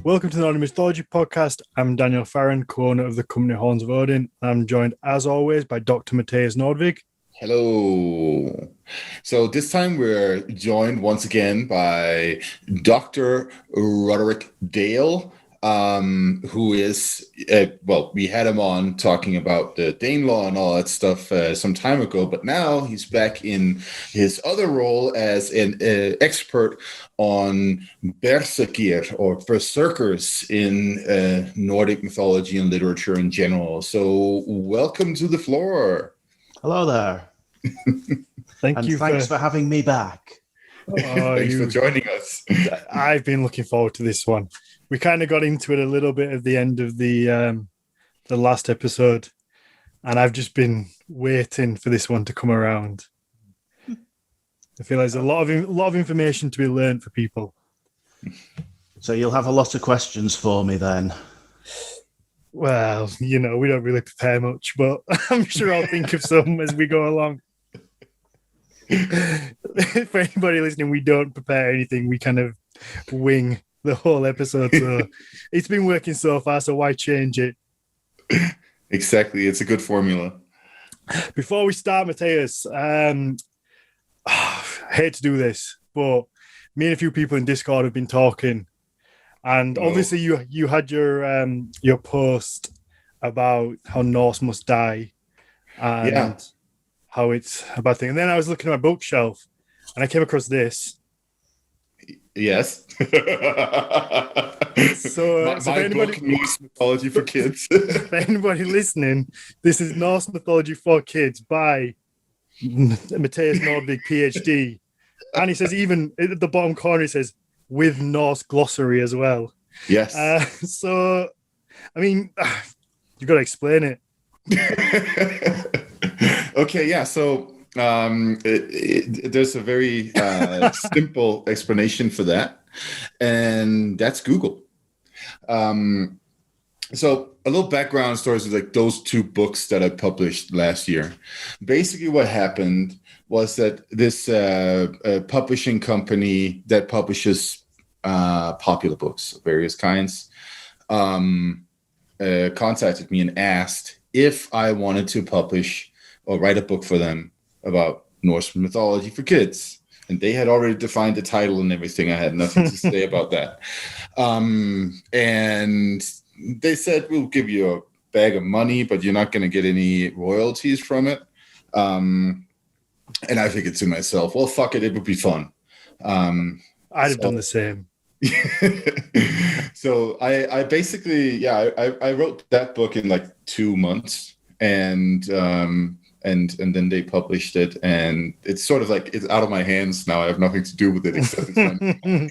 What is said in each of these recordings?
Welcome to the Nordic Mythology Podcast. I'm Daniel Farrand, co-owner of the company Horns of Odin. I'm joined, as always, by Dr. Mathias Nordvig. Hello. So this time we're joined once again by Dr. Roderick Dale, who is, we had him on talking about the Danelaw and all that stuff some time ago, but now he's back in his other role as an expert on Berserker or berserkers in Nordic mythology and literature in general. So welcome to the floor. Hello there. Thanks for having me back. Thanks for joining us. I've been looking forward to this one. We kind of got into it a little bit at the end of the last episode, and I've just been waiting for this one to come around. I feel like there's a lot of information to be learned for people. So you'll have a lot of questions for me then. Well, we don't really prepare much, but I'm sure I'll think of some as we go along. For anybody listening, we don't prepare anything. We kind of wing the whole episode. So it's been working so far, so why change it? Exactly. It's a good formula. Before we start, Matthias, I hate to do this, but me and a few people in Discord have been talking. And obviously you had your post about how Norse must die and how it's a bad thing. And then I was looking at my bookshelf and I came across this. Yes. So my anybody, book, Norse Mythology for Kids. For anybody listening, this is Norse Mythology for Kids by Mathias Nordvig, PhD. And he says, even at the bottom corner, he says, with Norse glossary as well. Yes. So, I mean, you got to explain it. Okay, yeah. So there's a very simple explanation for that, and that's Google. So a little background stories is like those two books that I published last year. Basically, what happened was that this publishing company that publishes popular books of various kinds contacted me and asked if I wanted to publish or write a book for them about Norse mythology for kids. And they had already defined the title and everything. I had nothing to say about that. And they said, we'll give you a bag of money, but you're not going to get any royalties from it. And I figured to myself, well, fuck it, it would be fun. I'd have done the same. So I basically, I wrote that book in like 2 months, and then they published it, and it's sort of like it's out of my hands now. I have nothing to do with it except to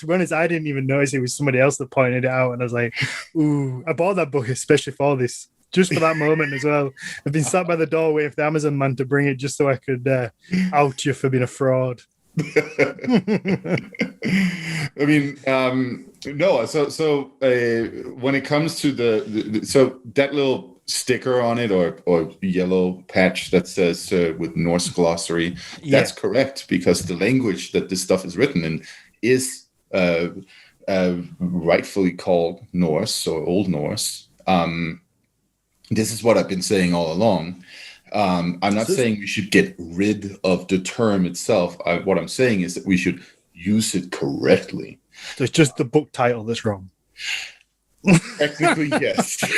be honest, I didn't even notice it was somebody else that pointed it out, and I was like, ooh, I bought that book especially for this, just for that moment as well. I've been sat by the door waiting for the Amazon man to bring it just so I could out you for being a fraud. I mean, no. So when it comes to so that little sticker on it or yellow patch that says with Norse glossary, that's correct, because the language that this stuff is written in is rightfully called Norse or Old Norse. This is what I've been saying all along. I'm not saying we should get rid of the term itself. What I'm saying is that we should use it correctly. So it's just the book title that's wrong. Technically, yes. All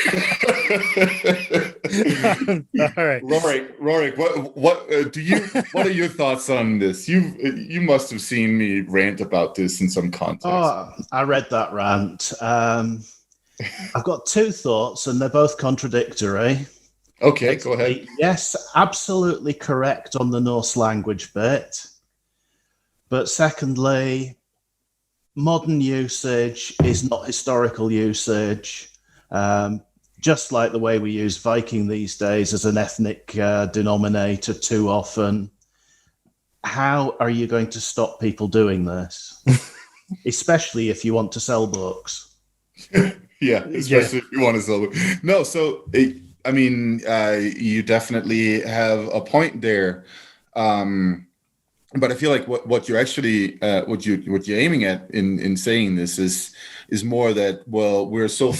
right, Rurick, what are your thoughts on this? You must have seen me rant about this in some context. Oh, I read that rant. I've got two thoughts, and they're both contradictory. Okay, go ahead. Yes, absolutely correct on the Norse language bit. But secondly, modern usage is not historical usage. Just like the way we use Viking these days as an ethnic denominator too often. How are you going to stop people doing this? Especially if you want to sell books. Yeah, especially if you want to sell books. No, so... I mean, you definitely have a point there. but I feel like what you're actually what you're aiming at in saying this is more that, well, we're so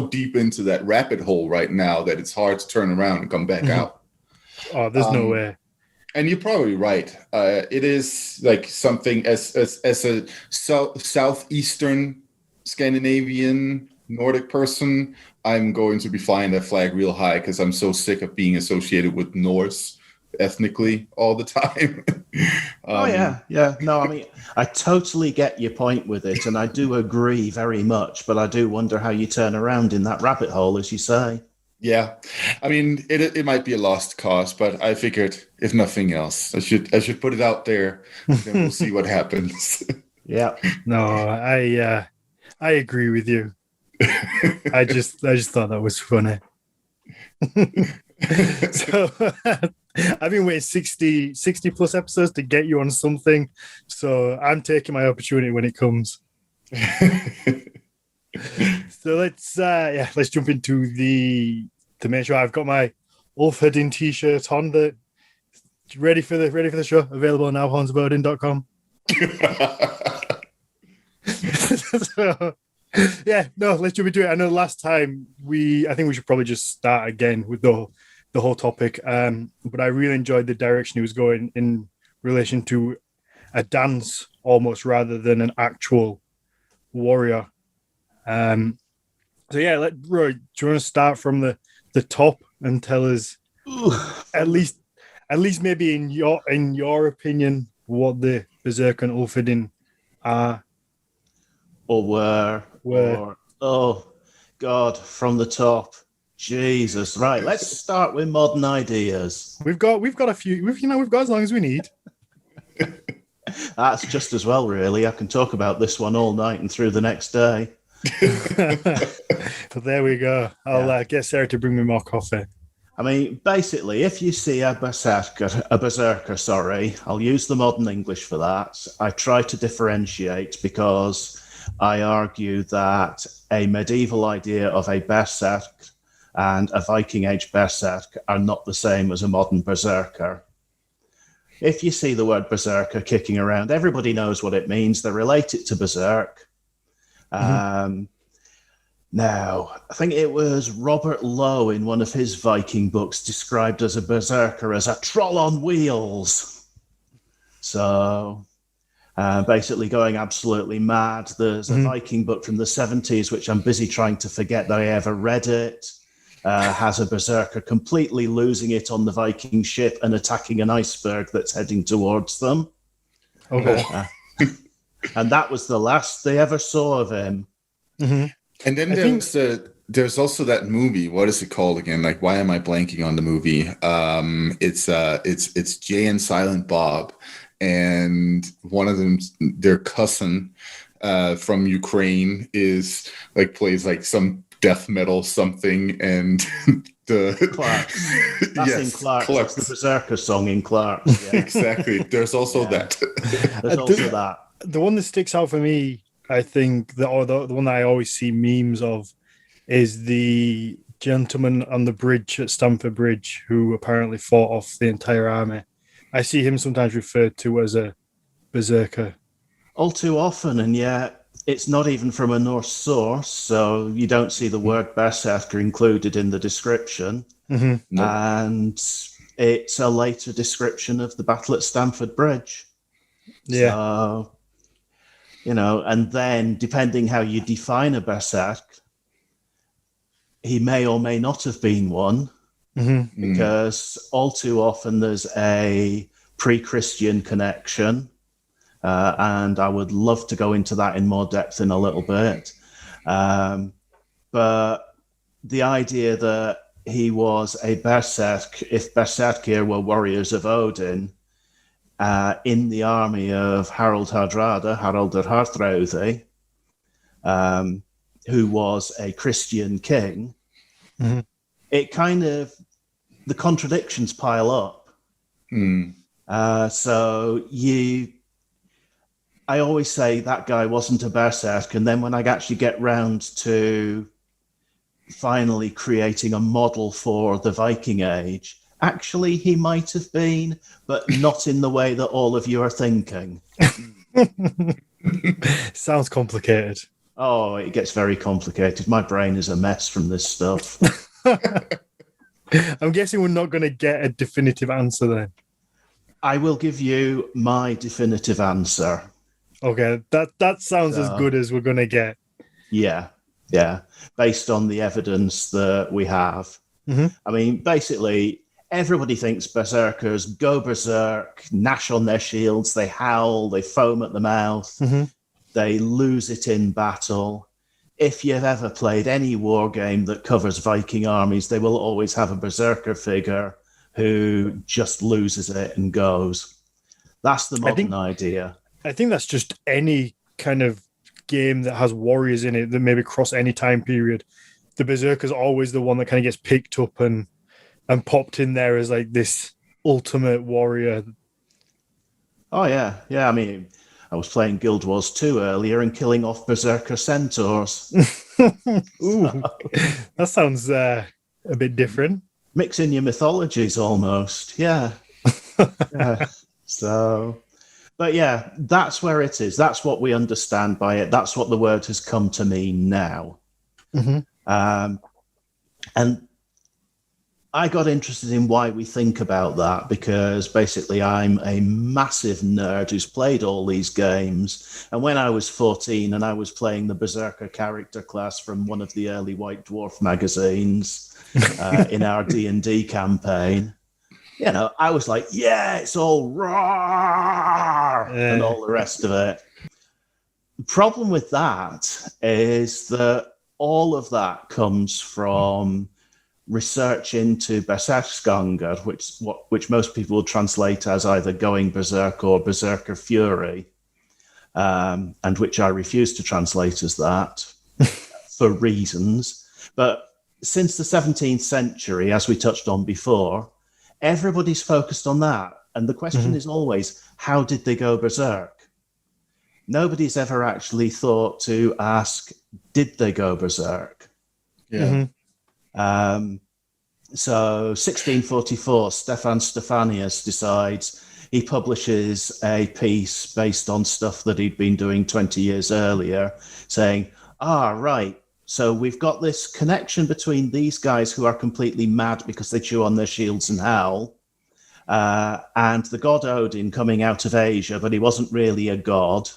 deep into that rabbit hole right now that it's hard to turn around and come back out. Oh, there's no way. And you're probably right. It is like something as a southeastern Scandinavian Nordic person, I'm going to be flying that flag real high because I'm so sick of being associated with Norse ethnically all the time. No, I mean, I totally get your point with it, and I do agree very much, but I do wonder how you turn around in that rabbit hole, as you say. Yeah, I mean, it might be a lost cause, but I figured if nothing else, I should put it out there, then we'll see what happens. Yeah. No, I agree with you. I just thought that was funny. So I've been waiting 60 plus episodes to get you on something, so I'm taking my opportunity when it comes. So let's jump into the main show. I've got my Ulfhedin t-shirt on, that ready for the show, available now, hornsofodin.com. So let's jump into it. I know last time I think we should probably just start again with the whole topic, but I really enjoyed the direction he was going in relation to a dance almost rather than an actual warrior. Roy, do you want to start from the top and tell us at least maybe in your opinion what the Berserker and Ulfhedin are or were. Oh God, from the top. Jesus, right. Let's start with modern ideas. We've got a few. We've got as long as we need. That's just as well, really. I can talk about this one all night and through the next day. But there we go. I'll get Sarah to bring me more coffee. I mean, basically, if you see a berserker, I'll use the modern English for that. I try to differentiate because I argue that a medieval idea of a berserk and a Viking Age berserk are not the same as a modern berserker. If you see the word berserker kicking around, everybody knows what it means. They relate it to berserk. Now, I think it was Robert Lowe in one of his Viking books described as a berserker as a troll on wheels. So basically going absolutely mad. There's a Viking book from the 70s, which I'm busy trying to forget that I ever read it. Has a berserker completely losing it on the Viking ship and attacking an iceberg that's heading towards them. Okay. And that was the last they ever saw of him. And then there's also that movie. What is it called again? Like, why am I blanking on the movie? It's Jay and Silent Bob, and one of them, their cousin from Ukraine, is like plays like some death metal something, and the Clark's. That's in Clark's. That's the Berserker song in Clark's. Yeah. Exactly. There's also that. There's also that. The one that sticks out for me, I think, the one that I always see memes of, is the gentleman on the bridge at Stamford Bridge who apparently fought off the entire army. I see him sometimes referred to as a berserker. All too often, and yet it's not even from a Norse source, so you don't see the word berserker included in the description. Nope. And it's a later description of the battle at Stamford Bridge. Yeah. So, and then depending how you define a berserk, he may or may not have been one, because all too often there's a pre-Christian connection. And I would love to go into that in more depth in a little bit. But the idea that he was a berserk, if berserkir were warriors of Odin, in the army of Harald Hardrada, Haraldur Hardrauði, who was a Christian king, it kind of, the contradictions pile up. I always say that guy wasn't a berserk, and then when I actually get round to finally creating a model for the Viking Age, Actually, he might have been, but not in the way that all of you are thinking. Sounds complicated. Oh, it gets very complicated. My brain is a mess from this stuff. I'm guessing we're not going to get a definitive answer then. I will give you my definitive answer. Okay, that sounds as good as we're going to get. Yeah, based on the evidence that we have. Mm-hmm. I mean, basically, everybody thinks berserkers go berserk, gnash on their shields, they howl, they foam at the mouth, Mm-hmm. they lose it in battle. If you've ever played any war game that covers Viking armies, they will always have a berserker figure who just loses it and goes. That's the modern idea. I think that's just any kind of game that has warriors in it that maybe cross any time period. The berserker's always the one that kind of gets picked up and popped in there as like this ultimate warrior. Oh, yeah. I mean, I was playing Guild Wars 2 earlier and killing off berserker centaurs. Ooh, that sounds a bit different. Mixing your mythologies almost. Yeah. So, but yeah, that's where it is. That's what we understand by it. That's what the word has come to mean now. Mm-hmm. And I got interested in why we think about that because basically I'm a massive nerd who's played all these games. And when I was 14 and I was playing the Berserker character class from one of the early White Dwarf magazines in our D&D campaign, you know, I was like, yeah, it's all raw and all the rest of it. The problem with that is that all of that comes from research into Berserksgånger, which most people will translate as either going berserk or berserker fury, and which I refuse to translate as that for reasons. But since the 17th century, as we touched on before, everybody's focused on that. And the question is always, how did they go berserk? Nobody's ever actually thought to ask, did they go berserk? Yeah. So 1644, Stefan Stephanius decides he publishes a piece based on stuff that he'd been doing 20 years earlier, saying, right, so we've got this connection between these guys who are completely mad because they chew on their shields and howl, and the god Odin coming out of Asia, but he wasn't really a god,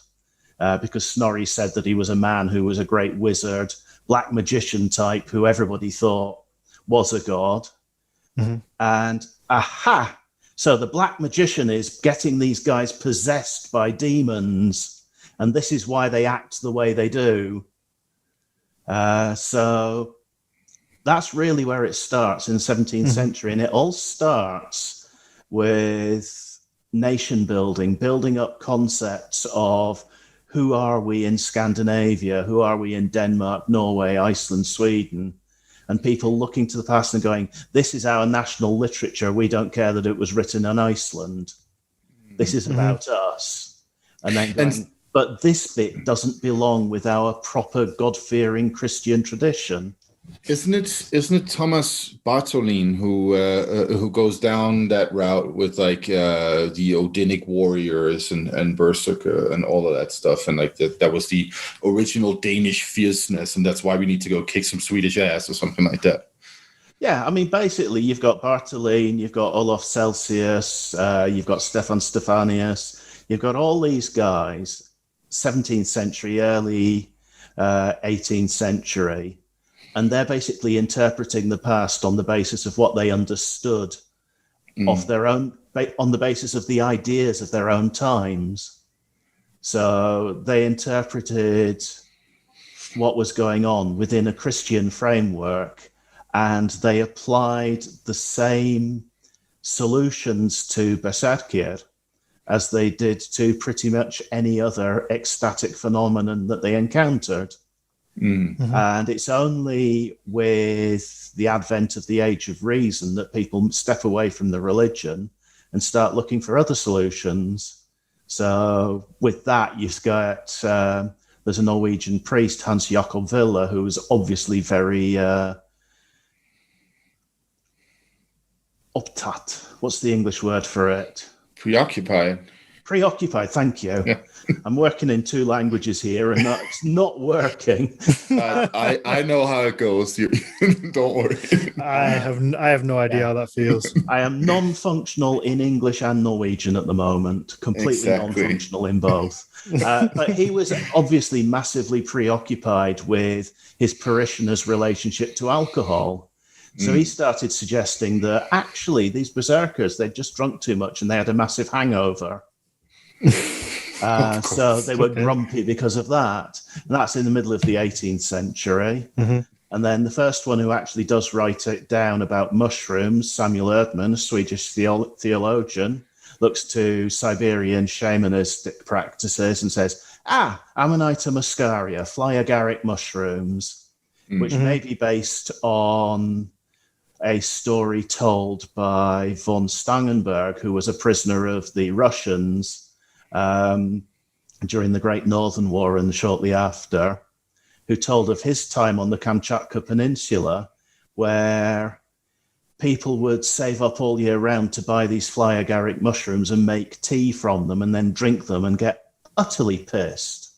because Snorri said that he was a man who was a great wizard, black magician type, who everybody thought was a god. And so the black magician is getting these guys possessed by demons, and this is why they act the way they do. So that's really where it starts in the 17th century, and it all starts with nation building up concepts of who are we in Scandinavia, who are we in Denmark, Norway, Iceland, Sweden, and people looking to the past and going, this is our national literature. We don't care that it was written in Iceland. This is about us. And then going, but this bit doesn't belong with our proper God-fearing Christian tradition. Isn't it Thomas Bartholin who goes down that route with like the Odinic warriors and Berserker and all of that stuff, and like that was the original Danish fierceness, and that's why we need to go kick some Swedish ass or something like that. Yeah, I mean, basically, you've got Bartholin, you've got Olaf Celsius, you've got Stefan Stephanius, you've got all these guys, 17th century, early 18th century. And they're basically interpreting the past on the basis of what they understood of their own, on the basis of the ideas of their own times. So they interpreted what was going on within a Christian framework, and they applied the same solutions to Berserker as they did to pretty much any other ecstatic phenomenon that they encountered. And it's only with the advent of the Age of Reason that people step away from the religion and start looking for other solutions. So with that, you've got, there's a Norwegian priest, Hans Jakob Villa, who was obviously very Uptat. What's the English word for it? Preoccupied. Preoccupied, thank you. Yeah. I'm working in 2 languages here, and it's not working. I know how it goes. Don't worry. I have no idea how that feels. I am non-functional in English and Norwegian at the moment, completely non-functional in both. But he was obviously massively preoccupied with his parishioners' relationship to alcohol. So he started suggesting that actually these berserkers, they'd just drunk too much and they had a massive hangover. So they were grumpy because of that. And that's in the middle of the 18th century. Mm-hmm. And then the first one who actually does write it down about mushrooms, Samuel Erdmann, a Swedish theologian, looks to Siberian shamanistic practices and says, Amanita muscaria, fly agaric mushrooms, which may be based on a story told by von Stangenberg, who was a prisoner of the Russians during the Great Northern War and shortly after, who told of his time on the Kamchatka Peninsula, where people would save up all year round to buy these fly agaric mushrooms and make tea from them and then drink them and get utterly pissed.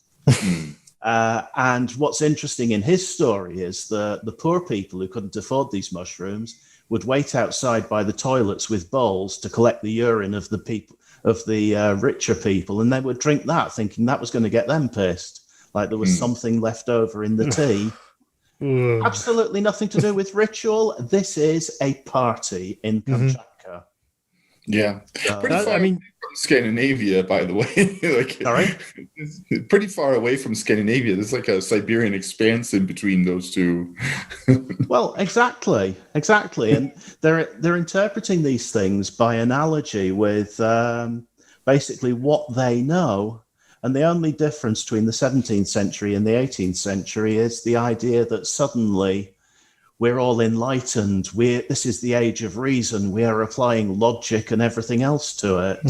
And what's interesting in his story is that the poor people who couldn't afford these mushrooms would wait outside by the toilets with bowls to collect the urine of the people, of the richer people, and they would drink that, thinking that was going to get them pissed, like there was something left over in the tea. Absolutely nothing to do with ritual. This is a party in Kamchatka. Yeah, pretty far from Scandinavia, by the way. Sorry? It's pretty far away from Scandinavia. There's like a Siberian expanse in between those two. Well, exactly, and they're interpreting these things by analogy with basically what they know. And the only difference between the 17th century and the 18th century is the idea that suddenly we're all enlightened. This is the age of reason. We are applying logic and everything else to it.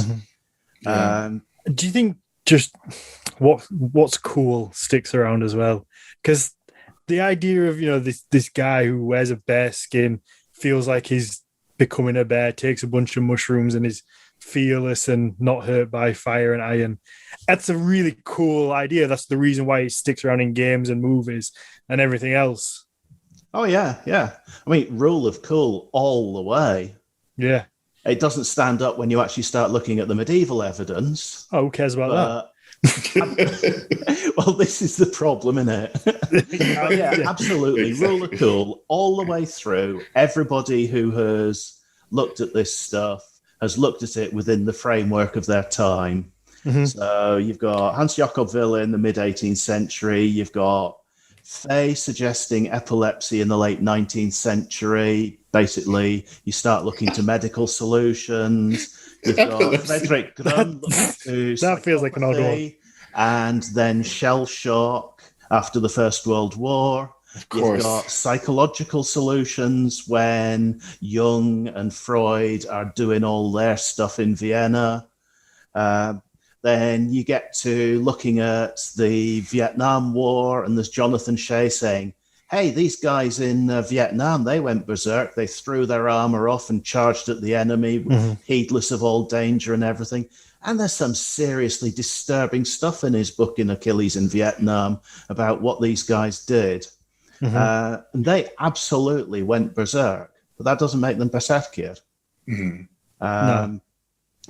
Do you think just what's cool sticks around as well? Because the idea of this guy who wears a bear skin, feels like he's becoming a bear, takes a bunch of mushrooms and is fearless and not hurt by fire and iron. That's a really cool idea. That's the reason why it sticks around in games and movies and everything else. Oh, yeah. I mean, rule of cool all the way. Yeah. It doesn't stand up when you actually start looking at the medieval evidence. Oh, who cares about that? Well, this is the problem, isn't it? Absolutely. Exactly. Rule of cool all the way through. Everybody who has looked at this stuff has looked at it within the framework of their time. So you've got Hans Jakob Wille in the mid-18th century. You've got Fay suggesting epilepsy in the late 19th century. Basically, you start looking to medical solutions. You've got Frederick Grun. That feels like an odd one. And then shell shock after the First World War. You've got psychological solutions when Jung and Freud are doing all their stuff in Vienna. Then you get to looking at the Vietnam War, and there's Jonathan Shea saying, hey, these guys in Vietnam, they went berserk. They threw their armor off and charged at the enemy, heedless of all danger and everything. And there's some seriously disturbing stuff in his book, In Achilles in Vietnam, about what these guys did. And they absolutely went berserk, but that doesn't make them berserker. No.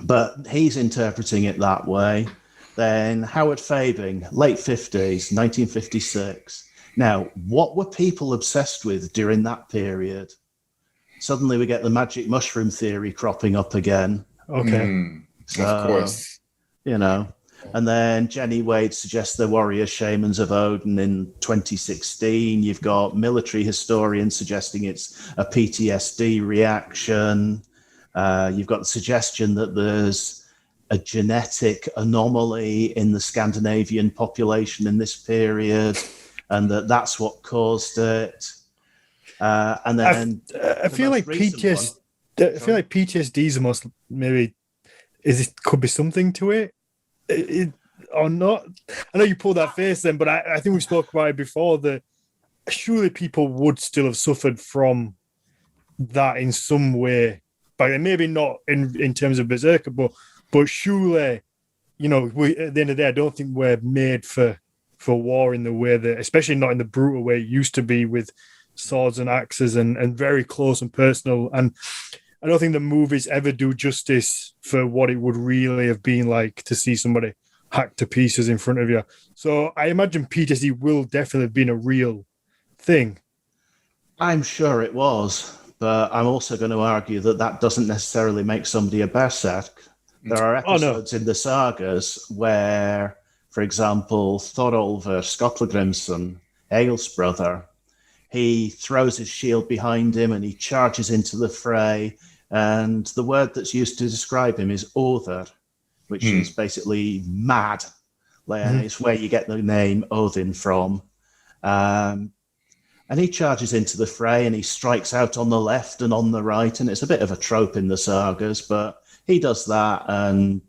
But he's interpreting it that way. Then Howard Fabing, late 50s, 1956. Now, what were people obsessed with during that period? Suddenly we get the magic mushroom theory cropping up again. Okay. So, of course. And then Jenny Wade suggests the warrior shamans of Odin in 2016. You've got military historians suggesting it's a PTSD reaction. You've got the suggestion that there's a genetic anomaly in the Scandinavian population in this period, and that's what caused it. And then I feel like PTSD. I feel like PTSD is the most could be something to it, or not. I know you pulled that face then, but I think we spoke about it before. That surely people would still have suffered from that in some way. back then. Maybe not in terms of Berserker, but surely, you know, at the end of the day, I don't think we're made for war in the way that, especially not in the brutal way it used to be with swords and axes and very close and personal. And I don't think the movies ever do justice for what it would really have been like to see somebody hacked to pieces in front of you. So I imagine PTSD will definitely have been a real thing. I'm sure it was, but I'm also going to argue that doesn't necessarily make somebody a berserk. There are episodes in the sagas where, for example, Thorolfur Skotlegrimsson, Egil's brother, he throws his shield behind him and he charges into the fray. And the word that's used to describe him is Other, which is basically mad. It's where you get the name Odin from. And he charges into the fray and he strikes out on the left and on the right. And it's a bit of a trope in the sagas, but he does that. And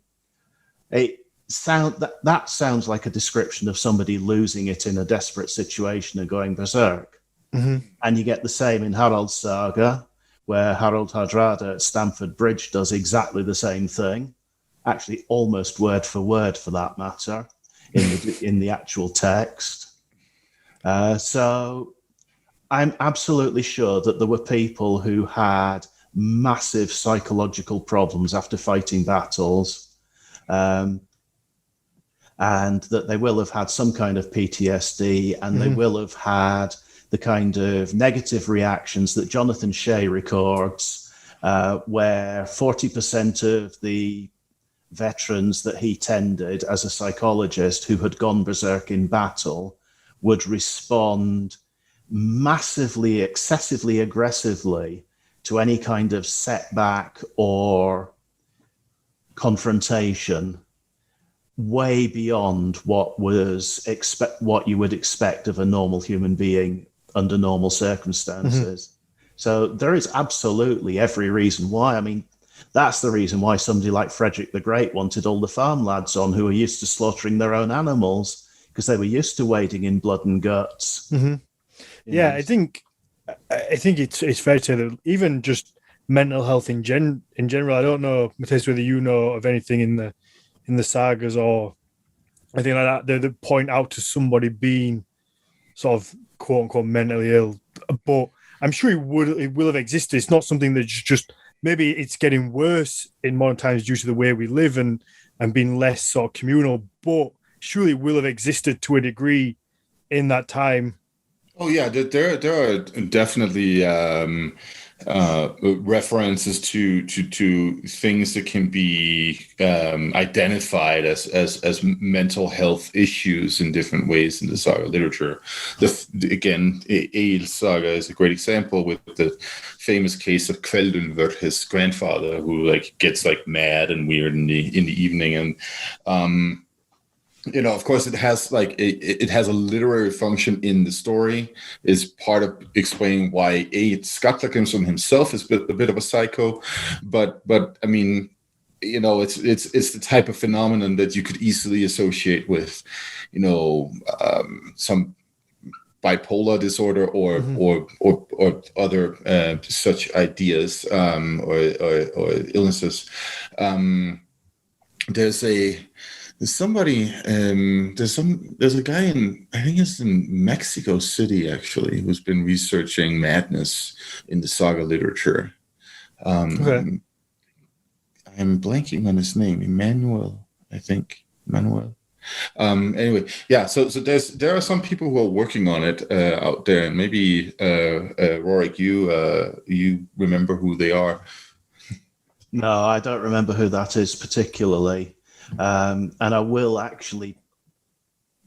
that sounds like a description of somebody losing it in a desperate situation and going berserk. And you get the same in Harald's saga, where Harald Hardrada at Stamford Bridge does exactly the same thing, actually almost word for word for that matter, in the actual text. So I'm absolutely sure that there were people who had massive psychological problems after fighting battles, and that they will have had some kind of PTSD, and they will have had the kind of negative reactions that Jonathan Shea records, where 40% of the veterans that he tended as a psychologist who had gone berserk in battle would respond massively, excessively aggressively to any kind of setback or confrontation, way beyond what you would expect of a normal human being under normal circumstances. So there is absolutely every reason why. I mean, that's the reason why somebody like Frederick the Great wanted all the farm lads on who were used to slaughtering their own animals, because they were used to wading in blood and guts. Yeah, I think it's fair to say that even just mental health in general, I don't know, Mathias, whether you know of anything in the sagas or anything like that that point out to somebody being sort of quote unquote mentally ill, but I'm sure it will have existed. It's not something that's just maybe it's getting worse in modern times due to the way we live and being less sort of communal, but surely it will have existed to a degree in that time. Oh yeah, there are definitely references to things that can be identified as mental health issues in different ways in the saga literature. Again, Egil's saga is a great example with the famous case of Kveldulfur, his grandfather, who gets mad and weird in the evening, and of course, it has it has a literary function in the story. Is part of explaining why Skallagrimsson himself is a bit of a psycho, but I mean, it's the type of phenomenon that you could easily associate with, some bipolar disorder or other such ideas or illnesses. There's a guy I think it's in Mexico City actually, who's been researching madness in the saga literature. Okay. I'm blanking on his name. Emmanuel, I think. Anyway, yeah. So there are some people who are working on it out there, and maybe Ruraigh, you remember who they are? No, I don't remember who that is particularly. And I will actually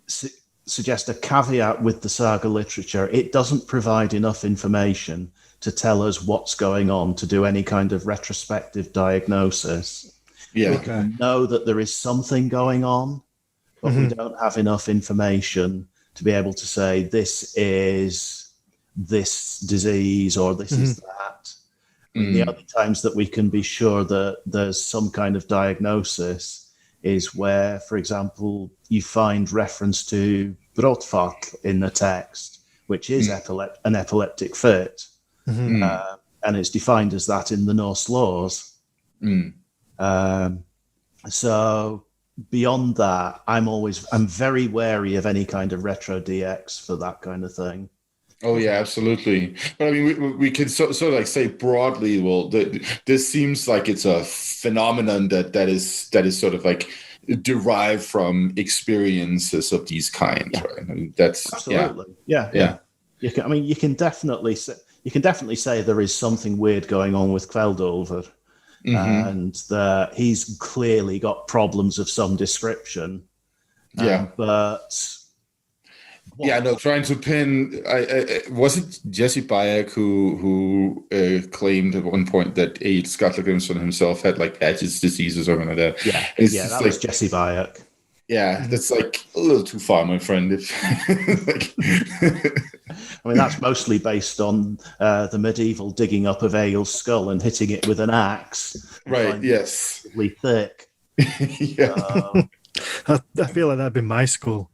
suggest a caveat with the saga literature. It doesn't provide enough information to tell us what's going on to do any kind of retrospective diagnosis. Yeah. We can know that there is something going on, but we don't have enough information to be able to say this is this disease or this is that. And the only times that we can be sure that there's some kind of diagnosis is where, for example, you find reference to Brotfall in the text, which is an epileptic fit. and it's defined as that in the Norse laws. So beyond that, I'm very wary of any kind of retro DX for that kind of thing. Oh yeah, absolutely. But I mean, we can sort of like say broadly. Well, this seems like it's a phenomenon that is sort of like derived from experiences of these kinds. Yeah. Right? I mean, that's absolutely, yeah. You can definitely say there is something weird going on with Kveldulver, and that he's clearly got problems of some description. But. Trying to pin. Was it Jesse Bayek who claimed at one point that Aid Skallagrimsson himself had like Paget's disease or something like that? Yeah, that was Jesse Bayek. Yeah, that's like a little too far, my friend. I mean, that's mostly based on the medieval digging up of Ail's skull and hitting it with an axe. Right. Yes. Really thick. Yeah. I feel like that'd be my skull.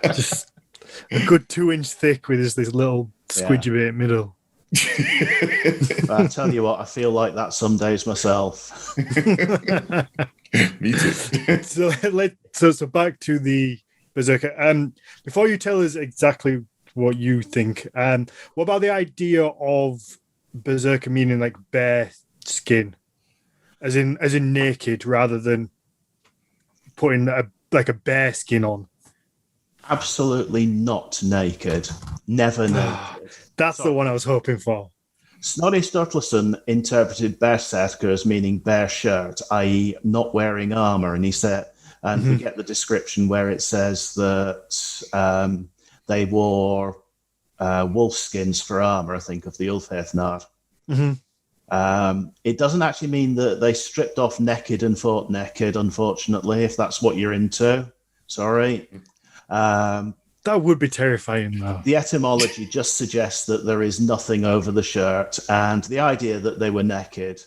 Just a good 2-inch thick with this little squidgy bit middle. I tell you what, I feel like that some days myself. Me too. So back to the Berserker. Before you tell us exactly what you think, what about the idea of Berserker meaning like bare skin, as in naked, rather than putting a bear skin on? Absolutely not naked. Never naked. That's the one I was hoping for. Snorri Sturluson interpreted berserker as meaning bare shirt, i.e. not wearing armor. And he said, and we get the description where it says that they wore wolf skins for armor, I think, of the Ulfhethnar. It doesn't actually mean that they stripped off naked and fought naked, unfortunately, if that's what you're into. Sorry. That would be terrifying, though. The etymology just suggests that there is nothing over the shirt, and the idea that they were naked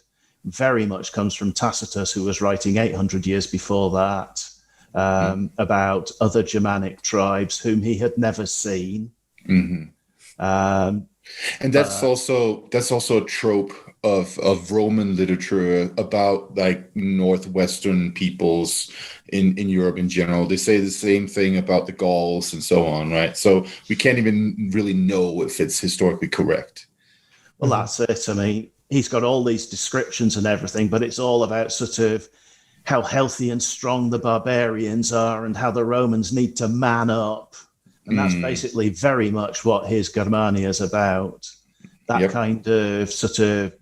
very much comes from Tacitus, who was writing 800 years before that about other Germanic tribes whom he had never seen. And that's also a trope of Roman literature about like northwestern peoples in Europe in general. They say the same thing about the Gauls and so on, right? So we can't even really know if it's historically correct. Well, that's it. I mean, he's got all these descriptions and everything, but it's all about sort of how healthy and strong the barbarians are and how the Romans need to man up. And that's basically very much what his Germania is about. That kind of sort of,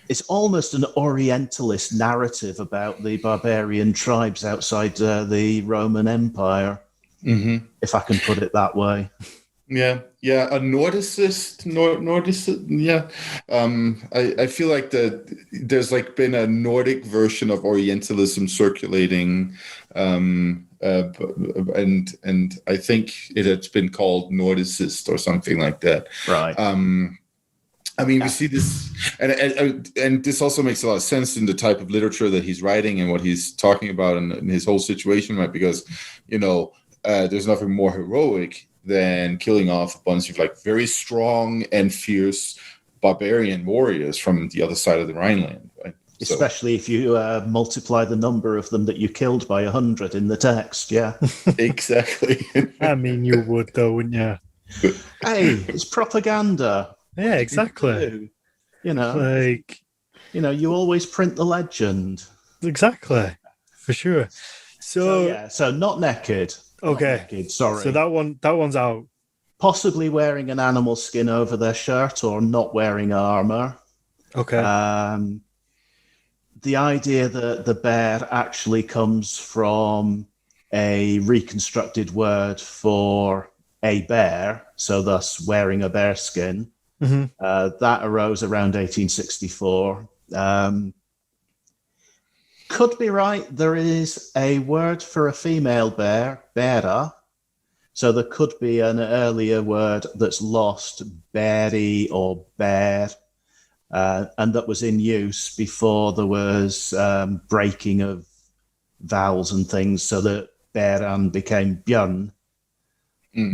it's almost an Orientalist narrative about the barbarian tribes outside the Roman Empire, if I can put it that way. Yeah, a Nordicist, yeah. I feel like there's like been a Nordic version of Orientalism circulating, and I think it has been called Nordicist or something like that. Right. I mean, we see this, and this also makes a lot of sense in the type of literature that he's writing and what he's talking about and his whole situation, right? Because, there's nothing more heroic than killing off a bunch of like very strong and fierce barbarian warriors from the other side of the Rhineland, right? Especially if you multiply the number of them that you killed by 100 in the text, yeah. Exactly. I mean, you would though, wouldn't you? Hey, it's propaganda. Yeah, exactly. You always print the legend. Exactly, for sure. So not naked. Okay, not naked, sorry. So that one's out. Possibly wearing an animal skin over their shirt or not wearing armor. Okay. The idea that the bear actually comes from a reconstructed word for a bear, so thus wearing a bear skin. That arose around 1864. Could be right. There is a word for a female bear, beara. So there could be an earlier word that's lost, berry or bear, and that was in use before there was breaking of vowels and things, so that beran became björn.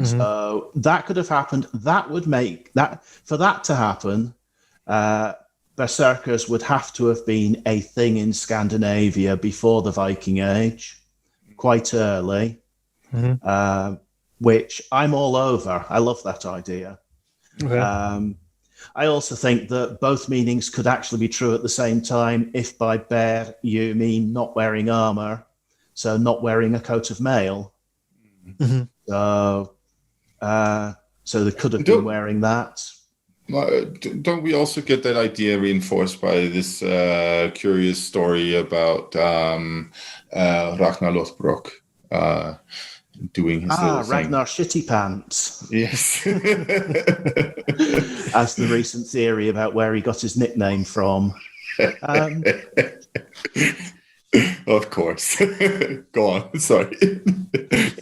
So that could have happened. That would make that, for that to happen, berserkers would have to have been a thing in Scandinavia before the Viking Age, quite early, which I'm all over. I love that idea. Okay. I also think that both meanings could actually be true at the same time if by bear you mean not wearing armor, so not wearing a coat of mail. So they could have been wearing that. Don't we also get that idea reinforced by this curious story about Ragnar Lothbrok doing his little thing? Ragnar Shitty Pants. Yes. As the recent theory about where he got his nickname from. Of course. Go on. Sorry.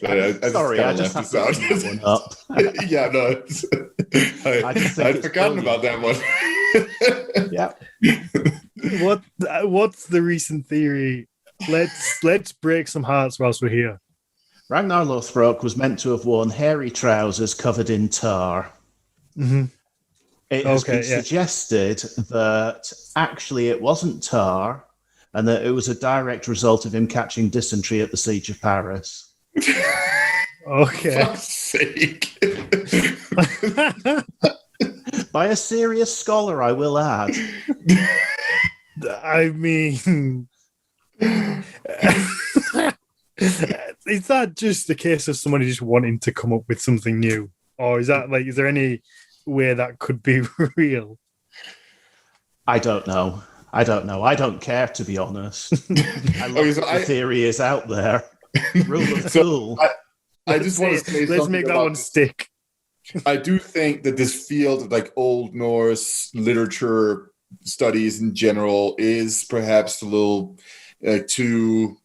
I just have to bring that one up. Yeah, no. I'd forgotten about that one. Yeah. What's the recent theory? Let's break some hearts whilst we're here. Ragnar Lothbrok was meant to have worn hairy trousers covered in tar. It has been suggested that actually it wasn't tar, and that it was a direct result of him catching dysentery at the Siege of Paris. Okay. For fuck's sake. By a serious scholar, I will add. I mean, is that just the case of somebody just wanting to come up with something new? Or is there any way that could be real? I don't know. I don't care, to be honest. I love that the theory is out there. Rule of cool. I just want to say let's make that one stick. I do think that this field of like Old Norse literature studies in general is perhaps a little too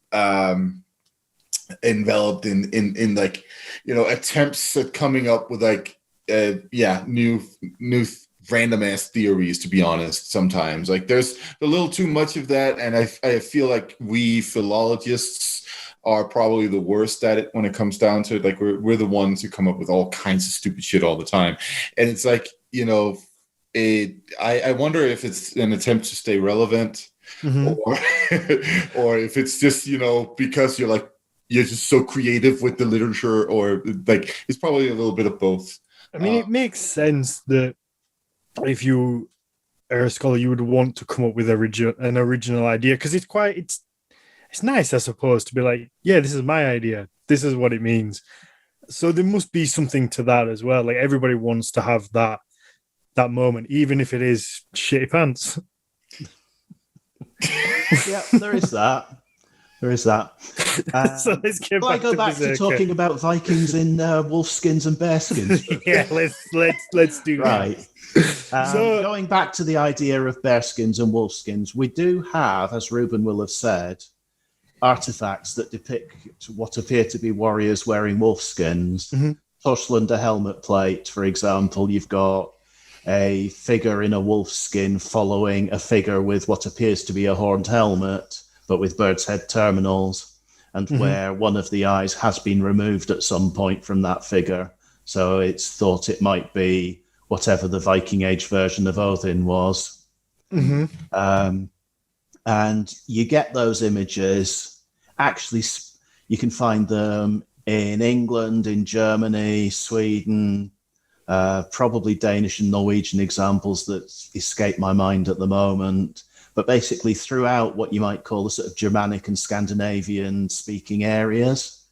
enveloped in like, you know, attempts at coming up with like new random ass theories, to be honest. Sometimes like there's a little too much of that, and I feel like we philologists are probably the worst at it when it comes down to it. Like we're the ones who come up with all kinds of stupid shit all the time, and it's like, you know, I wonder if it's an attempt to stay relevant, or if it's just, you know, because you're just so creative with the literature, or like it's probably a little bit of both. I mean, it makes sense that if you are a scholar, you would want to come up with an original idea, because it's nice, I suppose, to be like, yeah, this is my idea. This is what it means. So there must be something to that as well. Like everybody wants to have that moment, even if it is shitty pants. Yeah, there is that. So let's get back to Berserker. talking about Vikings in wolfskins and bearskins. Yeah, let's do right. So going back to the idea of bearskins and wolfskins, we do have, as Ruben will have said, artifacts that depict what appear to be warriors wearing wolfskins. Torslanda helmet plate, for example, you've got a figure in a wolfskin following a figure with what appears to be a horned helmet, but with bird's head terminals, and where one of the eyes has been removed at some point from that figure. So it's thought it might be whatever the Viking Age version of Odin was. And you get those images. Actually, you can find them in England, in Germany, Sweden, probably Danish and Norwegian examples that escape my mind at the moment. But basically throughout what you might call the sort of Germanic and Scandinavian speaking areas.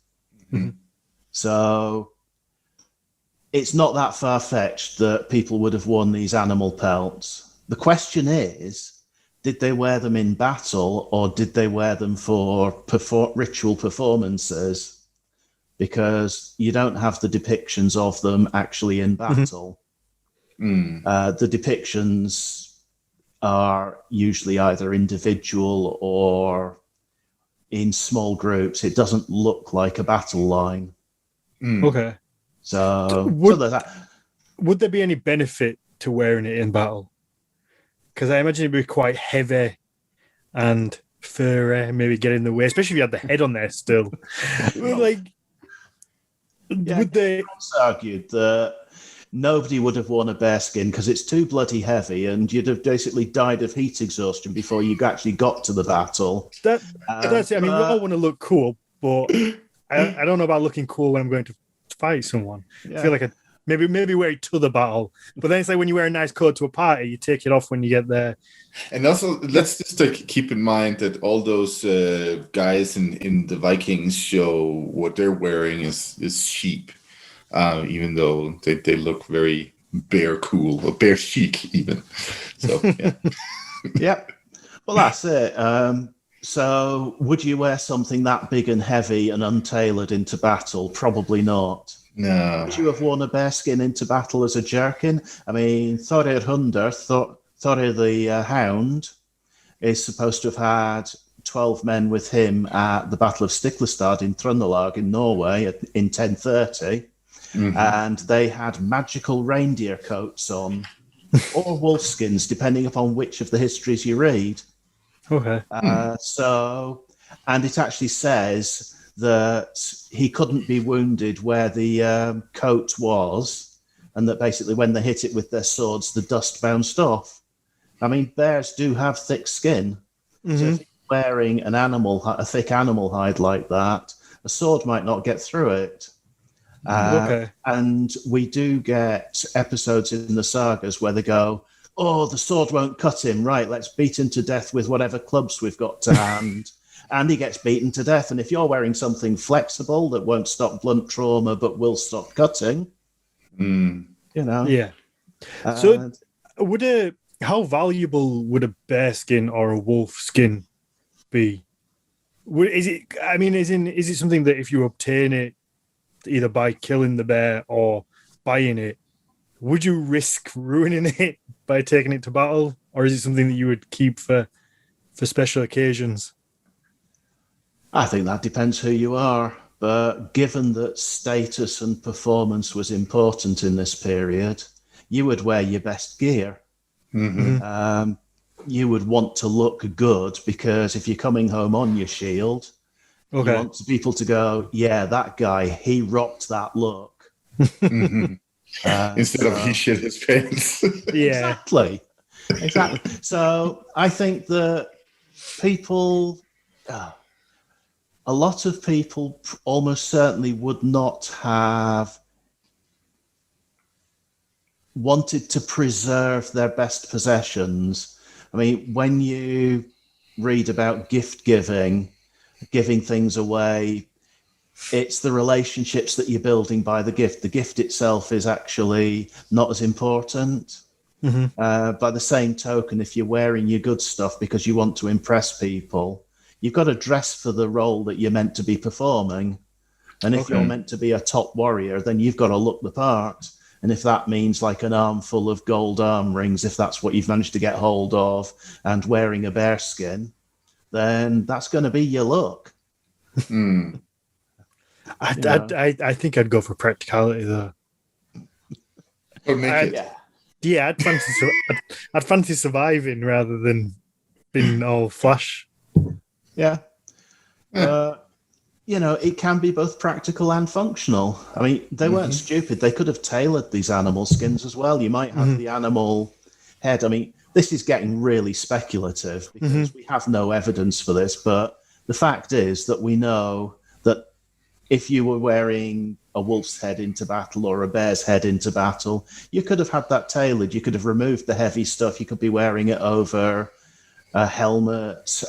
So it's not that far-fetched that people would have worn these animal pelts. The question is, did they wear them in battle, or did they wear them for ritual performances? Because you don't have the depictions of them actually in battle. The depictions are usually either individual or in small groups. It doesn't look like a battle line. Okay. So would there be any benefit to wearing it in battle? Because I imagine it'd be quite heavy and furry, maybe get in the way, especially if you had the head on there still. Like, Yeah, would they? it's argued that nobody would have worn a bearskin because it's too bloody heavy, and you'd have basically died of heat exhaustion before you actually got to the battle. That's it. I mean, we all want to look cool, but I don't know about looking cool when I'm going to fight someone. I feel like maybe wear it to the battle, but then it's like when you wear a nice coat to a party, you take it off when you get there. And also, let's just keep in mind that all those guys in the Vikings show, what they're wearing is sheep, even though they look very bear cool or bear chic even. So yeah. Yep. Well, that's it. So would you wear something that big and heavy and untailored into battle? Probably not. No. Would you have worn a bearskin into battle as a jerkin? I mean, Thorir Hundr, Thorir the Hound, is supposed to have had 12 men with him at the Battle of Stiklestad in Trøndelag in Norway in 1030. Mm-hmm. And they had magical reindeer coats on, or wolfskins, depending upon which of the histories you read. Okay. And it actually says that he couldn't be wounded where the coat was, and that basically when they hit it with their swords, the dust bounced off. I mean, bears do have thick skin. Mm-hmm. So if you're wearing a thick animal hide like that, a sword might not get through it. Okay. And we do get episodes in the sagas where they go, oh, the sword won't cut him. Right, let's beat him to death with whatever clubs we've got to hand. And he gets beaten to death. And if you're wearing something flexible that won't stop blunt trauma but will stop cutting, you know. Yeah. So how valuable would a bear skin or a wolf skin be? Is it something that if you obtain it either by killing the bear or buying it, would you risk ruining it by taking it to battle? Or is it something that you would keep for special occasions? I think that depends who you are. But given that status and performance was important in this period, you would wear your best gear. Mm-hmm. You would want to look good because if you're coming home on your shield, you want people to go, yeah, that guy, he rocked that look. Mm-hmm. Instead of he shit his pants. Yeah, exactly. So I think that people, a lot of people almost certainly would not have wanted to preserve their best possessions. I mean, when you read about gift giving things away, it's the relationships that you're building by the gift. The gift itself is actually not as important. Mm-hmm. By the same token, if you're wearing your good stuff because you want to impress people, you've got to dress for the role that you're meant to be performing. And if you're meant to be a top warrior, then you've got to look the part. And if that means like an armful of gold arm rings, if that's what you've managed to get hold of, and wearing a bear skin, then that's going to be your look. I think I'd go for practicality though. I'd fancy surviving rather than being all flash. Yeah. It can be both practical and functional. I mean, they weren't stupid. They could have tailored these animal skins as well. You might have the animal head. I mean, this is getting really speculative because we have no evidence for this. But the fact is that we know that if you were wearing a wolf's head into battle or a bear's head into battle, you could have had that tailored. You could have removed the heavy stuff. You could be wearing it over a helmet,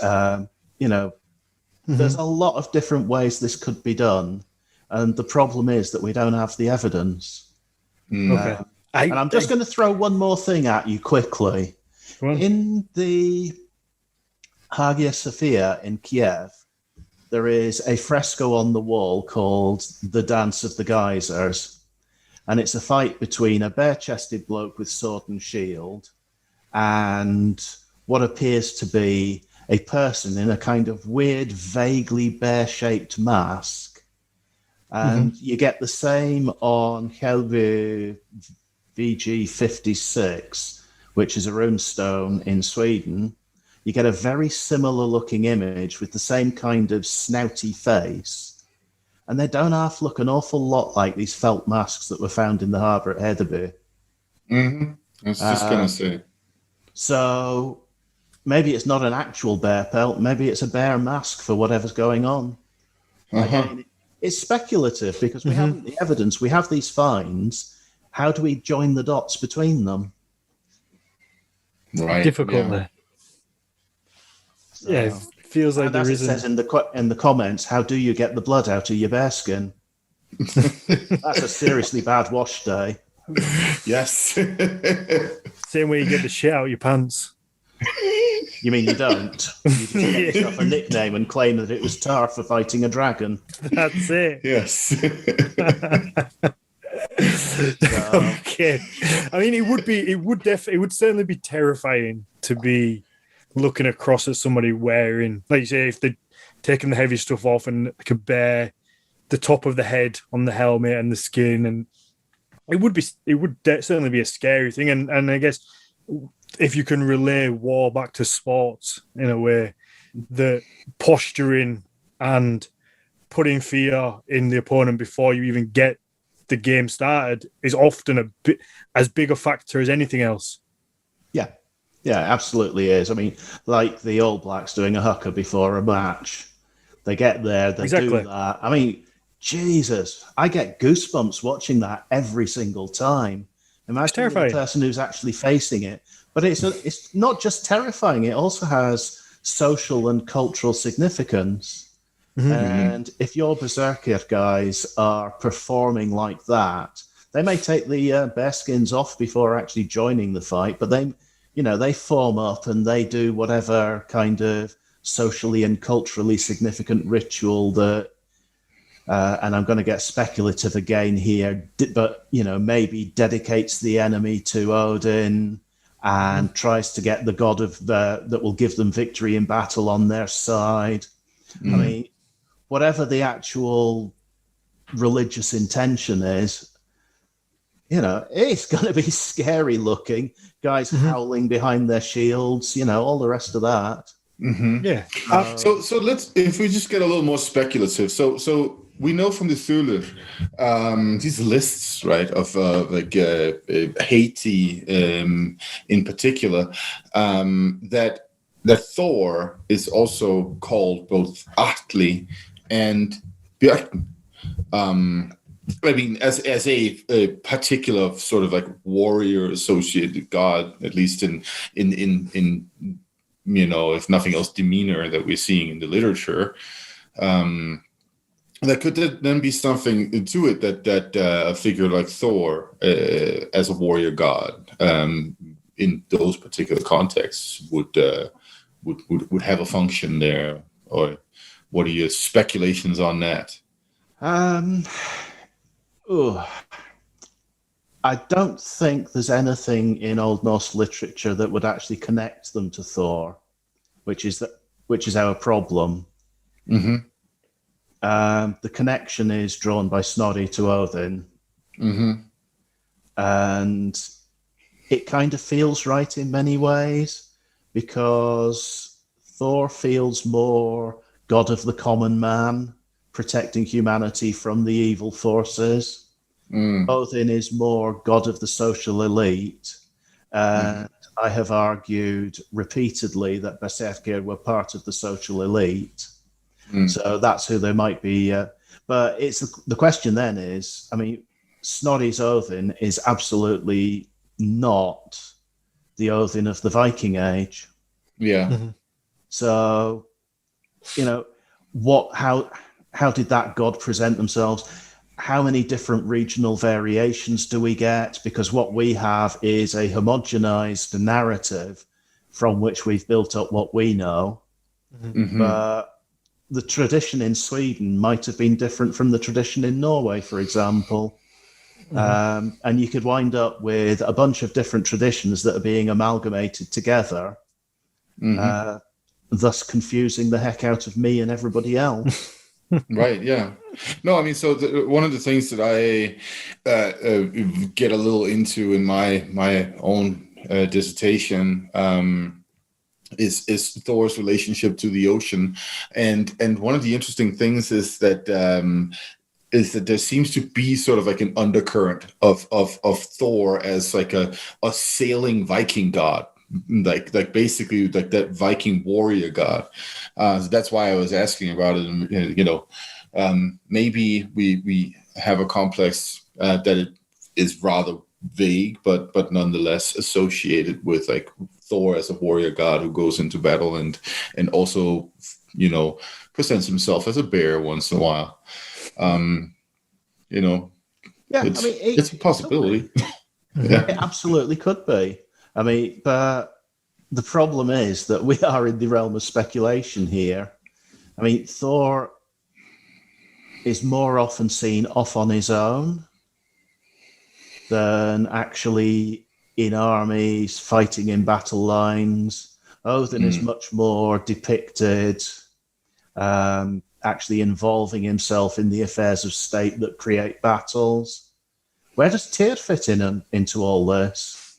There's a lot of different ways this could be done. And the problem is that we don't have the evidence. And I'm just going to throw one more thing at you quickly. In the Hagia Sophia in Kiev, there is a fresco on the wall called The Dance of the Geysers. And it's a fight between a bare-chested bloke with sword and shield and what appears to be a person in a kind of weird, vaguely bear-shaped mask. And you get the same on Helby VG 56, which is a runestone in Sweden. You get a very similar looking image with the same kind of snouty face. and they don't half look an awful lot like these felt masks that were found in the harbour at Hedeby. Mm-hmm. I was just going to say. So maybe it's not an actual bear pelt. Maybe it's a bear mask for whatever's going on. Again, it's speculative because we haven't the evidence. We have these finds. How do we join the dots between them? Right. Difficultly. Yeah, it feels like And there as it isn't. says in the comments, how do you get the blood out of your bear skin? That's a seriously bad wash day. Yes. Same way you get the shit out of your pants. You mean you don't? You just get yourself a nickname and claim that it was Tar for fighting a dragon. That's it. Yes. Okay. I mean, it would certainly be terrifying to be looking across at somebody wearing, like you say, if they're taking the heavy stuff off and could bear the top of the head on the helmet and the skin, and it would certainly be a scary thing. And I guess if you can relay war back to sports in a way, the posturing and putting fear in the opponent before you even get the game started is often as big a factor as anything else. Yeah, absolutely is. I mean, like the All Blacks doing a hooker before a match. They get there, they do that. I mean, Jesus, I get goosebumps watching that every single time. Imagine the person who's actually facing it. But it's not just terrifying, it also has social and cultural significance. Mm-hmm. And if your Berserker guys are performing like that, they may take the bear skins off before actually joining the fight, but they form up and they do whatever kind of socially and culturally significant ritual that, and I'm going to get speculative again here, but, maybe dedicates the enemy to Odin and tries to get the god that will give them victory in battle on their side. I mean, whatever the actual religious intention is, it's going to be scary looking. Guys howling behind their shields, all the rest of that. Mm-hmm. Yeah. So let's, if we just get a little more speculative. So we know from the Thule, these lists, right, of Haiti in particular, that Thor is also called both Atli and Björn. I mean, as a particular sort of like warrior associated god, at least in if nothing else, demeanor that we're seeing in the literature, that could then be something to it that a figure like Thor as a warrior god in those particular contexts would have a function there. Or what are your speculations on that? I don't think there's anything in Old Norse literature that would actually connect them to Thor, which is our problem. Mm-hmm. The connection is drawn by Snorri to Odin, and it kind of feels right in many ways because Thor feels more god of the common man, protecting humanity from the evil forces. Odin is more god of the social elite. And I have argued repeatedly that Berserker were part of the social elite. So that's who they might be. But the question then is, I mean, Snorri's Odin is absolutely not the Odin of the Viking Age. Yeah. Mm-hmm. So, how did that god present themselves? How many different regional variations do we get? Because what we have is a homogenized narrative from which we've built up what we know. Mm-hmm. But the tradition in Sweden might have been different from the tradition in Norway, for example. And you could wind up with a bunch of different traditions that are being amalgamated together, thus confusing the heck out of me and everybody else. Right. Yeah. No, I mean, so one of the things that I get a little into in my own dissertation is Thor's relationship to the ocean, and one of the interesting things is that is that there seems to be sort of like an undercurrent of Thor as like a sailing Viking god, like basically like that Viking warrior god. So that's why I was asking about it. And, maybe we have a complex that it is rather vague, but nonetheless associated with like Thor as a warrior god who goes into battle and also presents himself as a bear once in a while. It's a possibility. Yeah. It absolutely could be. I mean, but the problem is that we are in the realm of speculation here. I mean, Thor is more often seen off on his own than actually in armies, fighting in battle lines. Odin is much more depicted actually involving himself in the affairs of state that create battles. Where does Tyr fit into all this?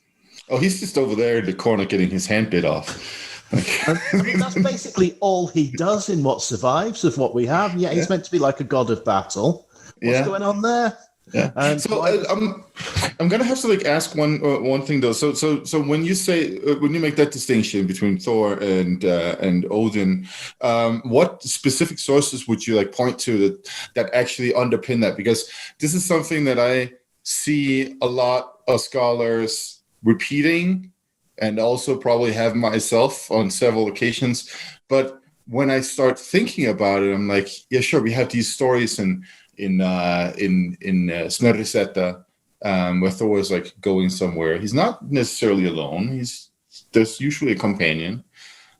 Oh, he's just over there in the corner getting his hand bit off. I mean, that's basically all he does in what survives of what we have. Yeah, he's meant to be like a god of battle. What's going on there? Yeah. I'm gonna have to like ask one thing though. So when you say when you make that distinction between Thor and Odin, what specific sources would you like point to that actually underpin that? Because this is something that I see a lot of scholars repeating, and also probably have myself on several occasions. But when I start thinking about it, I'm like, yeah, sure, we have these stories in Snorrisetta, where Thor is like going somewhere. He's not necessarily alone. There's usually a companion.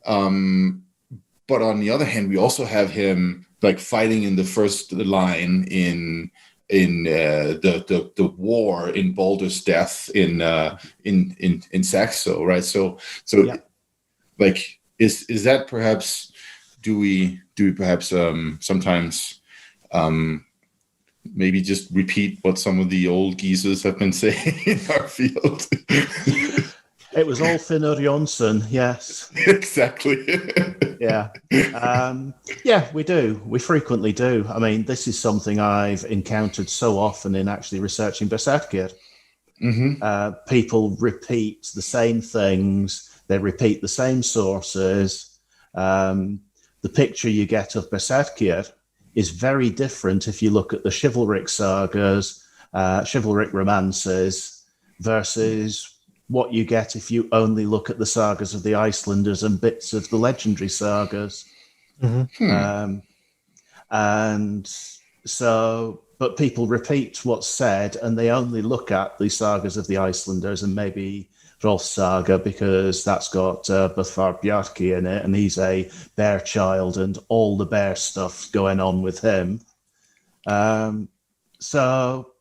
But on the other hand, we also have him like fighting in the first line in the war in Baldur's death in Saxo, right? So yeah. Like is that perhaps do we perhaps sometimes maybe just repeat what some of the old Geysers have been saying in our field? It was all Finnur Jonsson, yes. Exactly. Yeah. Yeah, we do. We frequently do. I mean, this is something I've encountered so often in actually researching Berserker. Mm-hmm. People repeat the same things. They repeat the same sources. The picture you get of Berserker is very different if you look at the chivalric sagas, chivalric romances, versus what you get if you only look at the sagas of the Icelanders and bits of the legendary sagas. Mm-hmm. And so, but people repeat what's said, and they only look at the sagas of the Icelanders and maybe Rolf's saga because that's got Bethvar Bjarki in it, and he's a bear child and all the bear stuff going on with him. So,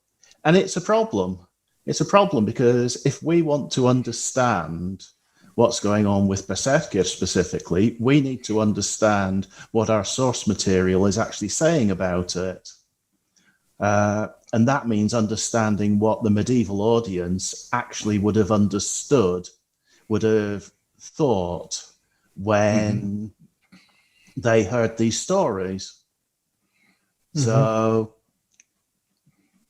and it's a problem. It's a problem because if we want to understand what's going on with Berserker specifically, we need to understand what our source material is actually saying about it. And that means understanding what the medieval audience actually would have understood, would have thought when they heard these stories. Mm-hmm. So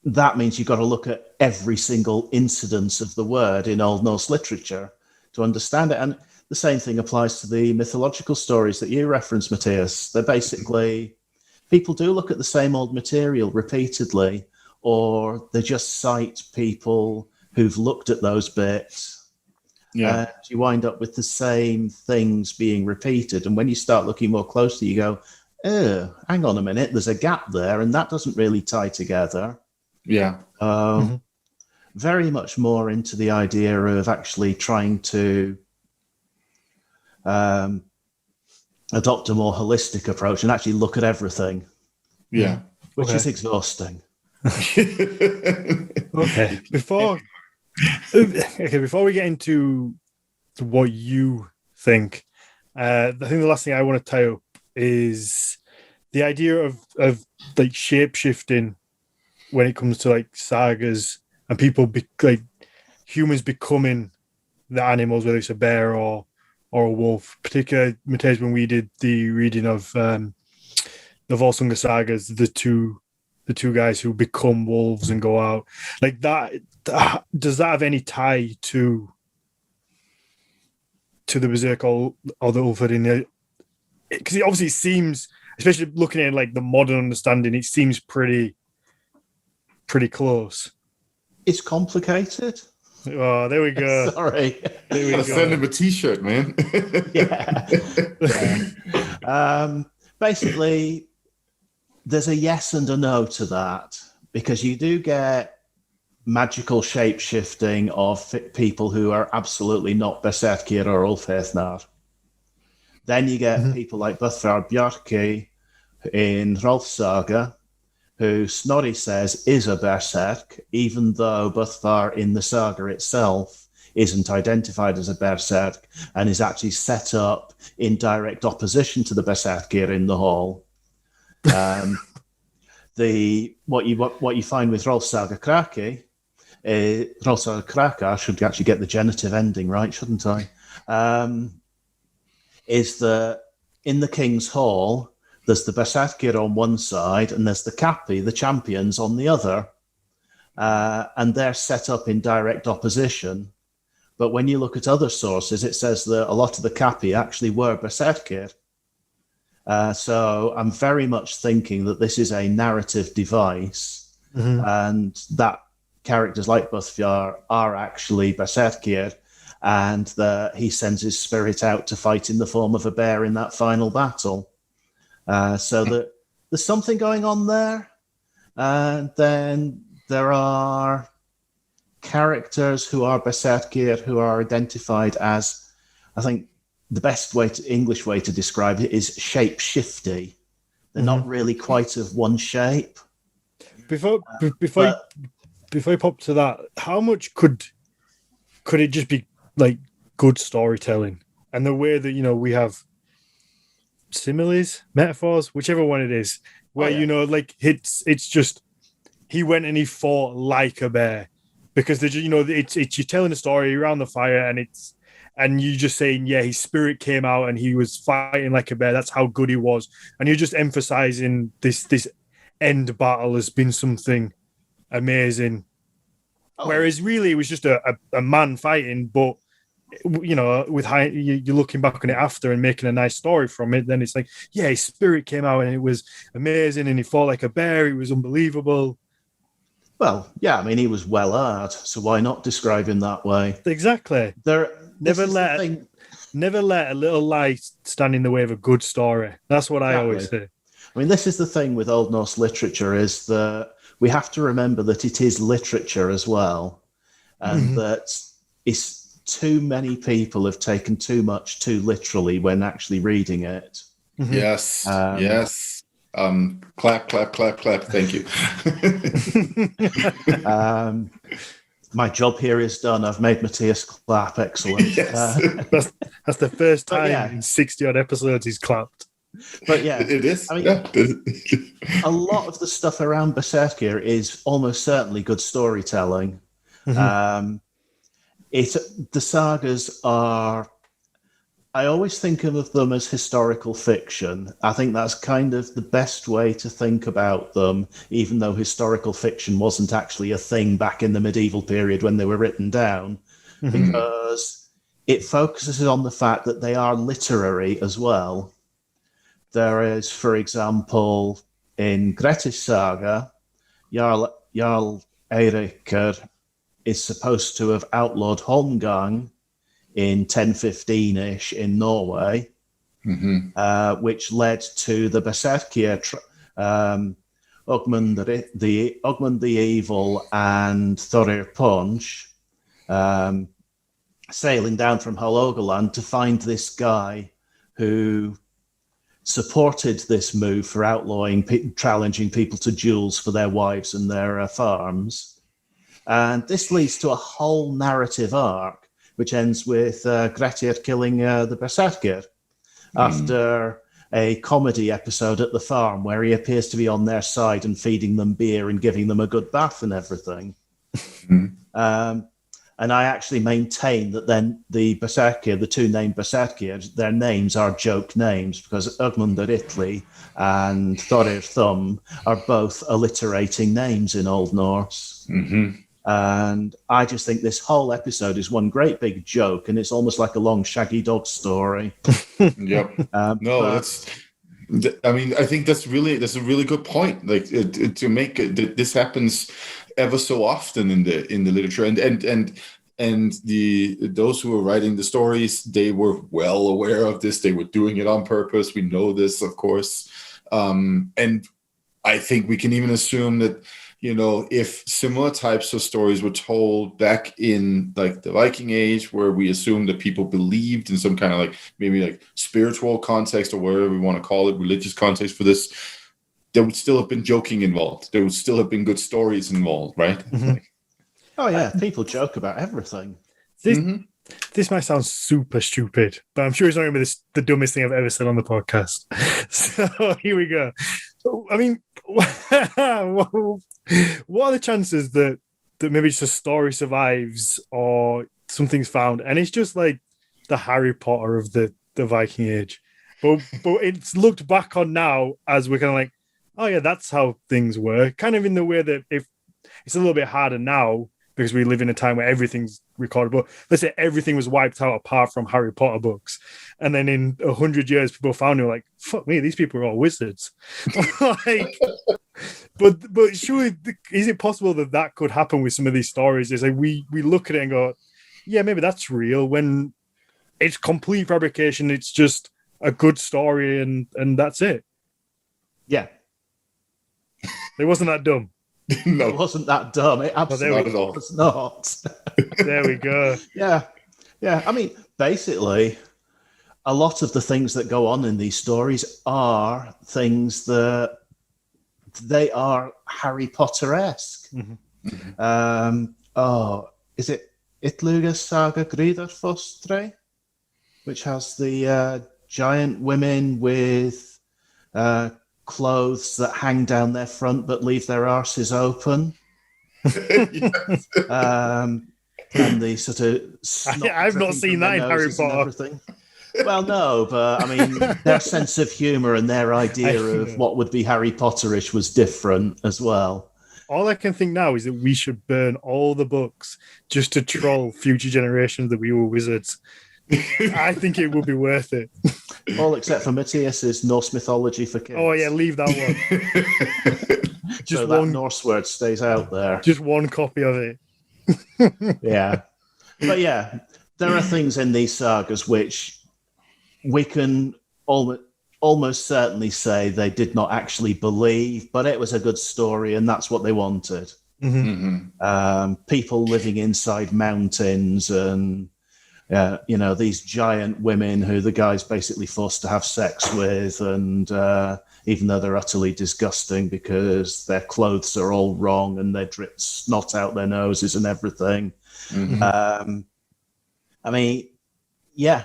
that means you've got to look at every single incidence of the word in Old Norse literature to understand it. And the same thing applies to the mythological stories that you referenced, Mathias. They're basically, people do look at the same old material repeatedly, or they just cite people who've looked at those bits. Yeah. And you wind up with the same things being repeated. And when you start looking more closely, you go, oh, hang on a minute, there's a gap there, and that doesn't really tie together. Yeah. Very much more into the idea of actually trying to adopt a more holistic approach and actually look at everything. Yeah. Which is exhausting. Okay. Before we get into what you think, I think the last thing I want to tie up is the idea of like shape shifting when it comes to like sagas and people like humans becoming the animals, whether it's a bear or a wolf. Particularly, Mathias, when we did the reading of the Volsunga sagas, the two the two guys who become wolves and go out like that. Does that have any tie to the Berserker or the Ulford in it? Because it seems, especially looking at like the modern understanding, it seems pretty close. It's complicated. Oh, there we go. Sorry. There we go. Send him a t-shirt, man. Yeah. Basically, there's a yes and a no to that, because you do get magical shape-shifting of people who are absolutely not Berserkir or Ulfhethnar. Then you get people like Böthvar Bjarki in Rolf's saga, who Snorri says is a Berserk, even though Böthvar in the saga itself isn't identified as a Berserk and is actually set up in direct opposition to the Berserkir in the hall. What you find with Rolf's saga Kraki, Rolf's saga Kraka, I should actually get the genitive ending right, shouldn't I? Is that in the King's Hall, there's the Berserkir on one side and there's the Kapi, the champions, on the other. And they're set up in direct opposition. But when you look at other sources, it says that a lot of the Kapi actually were Berserkir. So I'm very much thinking that this is a narrative device and that characters like Böthvar are actually Berserkir, and that he sends his spirit out to fight in the form of a bear in that final battle. So that there's something going on there. And then there are characters who are Berserkir who are identified as, I think the best English way to describe it is shape-shifty. They're not really quite of one shape. Before you pop to that, how much could it just be like good storytelling and the way that we have similes, metaphors, whichever one it is, where like it's just he went and he fought like a bear, because it's you're telling a story around the fire and you just saying his spirit came out and he was fighting like a bear. That's how good he was, and you're just emphasizing this end battle has been something amazing. Whereas really it was just a man fighting, but with you're looking back on it after and making a nice story from it, then it's like, his spirit came out and it was amazing and he fought like a bear. It was unbelievable. Well, yeah, I mean, he was well-armed, so why not describe him that way? Exactly. Never let a little lie stand in the way of a good story. That's what I always say. I mean, this is the thing with Old Norse literature, is that we have to remember that it is literature as well, and that too many people have taken too much too literally when actually reading it. Yes, yes. Clap, clap, clap, clap. Thank you. My job here is done. I've made Mathias clap. Excellent. Yes. That's the first time in 60-odd episodes he's clapped. But yeah, it is. I mean, a lot of the stuff around Berserker is almost certainly good storytelling. The sagas are, I always think of them as historical fiction. I think that's kind of the best way to think about them, even though historical fiction wasn't actually a thing back in the medieval period when they were written down, because it focuses on the fact that they are literary as well. There is, for example, in Gretti's saga, Jarl Eirikr is supposed to have outlawed Holmgang in 1015-ish in Norway, which led to the Berserkir, Ogmund the Evil and Thorir Ponch sailing down from Hålogaland to find this guy who supported this move for outlawing, challenging people to duels for their wives and their farms. And this leads to a whole narrative arc, which ends with Grettir killing the Berserker after a comedy episode at the farm where he appears to be on their side and feeding them beer and giving them a good bath and everything. And I actually maintain that then the Berserker, the two named Berserkers, their names are joke names because Ögmundr Italy and Thorir Thumb are both alliterating names in Old Norse. Mm-hmm. And I just think this whole episode is one great big joke, and it's almost like a long Shaggy Dog story. Yep. I mean, I think that's a really good point. Like to make this happens ever so often in the literature, and those who were writing the stories, they were well aware of this. They were doing it on purpose. We know this, of course, and I think we can even assume that, you know, if similar types of stories were told back in like the Viking Age, where we assume that people believed in some kind of like maybe like spiritual context or whatever we want to call it, religious context for this, there would still have been joking involved. There would still have been good stories involved, right? Mm-hmm. Oh yeah, people joke about everything. This might sound super stupid, but I'm sure it's not going to be the dumbest thing I've ever said on the podcast. So here we go. I mean, what are the chances that maybe just a story survives or something's found and it's just like the Harry Potter of the Viking Age, but it's looked back on now as we're kind of like, oh yeah, that's how things were, kind of in the way that if it's a little bit harder now because we live in a time where everything's recorded, but let's say everything was wiped out apart from Harry Potter books, and then in 100 years people found it like, fuck me, these people are all wizards. Like, but surely, is it possible that could happen with some of these stories? Is like we look at it and go, yeah, maybe that's real, when it's complete fabrication. It's just a good story and that's it. Yeah, it wasn't that dumb. No, it wasn't that dumb. It absolutely was not. There we go. Yeah. I mean, basically, a lot of the things that go on in these stories are things that they are Harry Potter-esque. Mm-hmm. Is it Itluga's Saga Gríðarfóstri, which has the giant women with clothes that hang down their front but leave their arses open. And the sort of I've not seen that in Harry Potter. Well, no, but I mean, their sense of humor and their idea of what would be Harry Potterish was different as well. All I can think now is that we should burn all the books just to troll future generations that we were wizards. I think it would be worth it. All except for Mathias's Norse mythology for kids. Oh yeah, leave that one. Just so one Norse word stays out there. Just one copy of it. Yeah. But yeah, there are things in these sagas which we can almost certainly say they did not actually believe, but it was a good story and that's what they wanted. Mm-hmm. People living inside mountains and these giant women who the guy's basically forced to have sex with, and even though they're utterly disgusting because their clothes are all wrong and they drip snot out their noses and everything. Mm-hmm. I mean, yeah.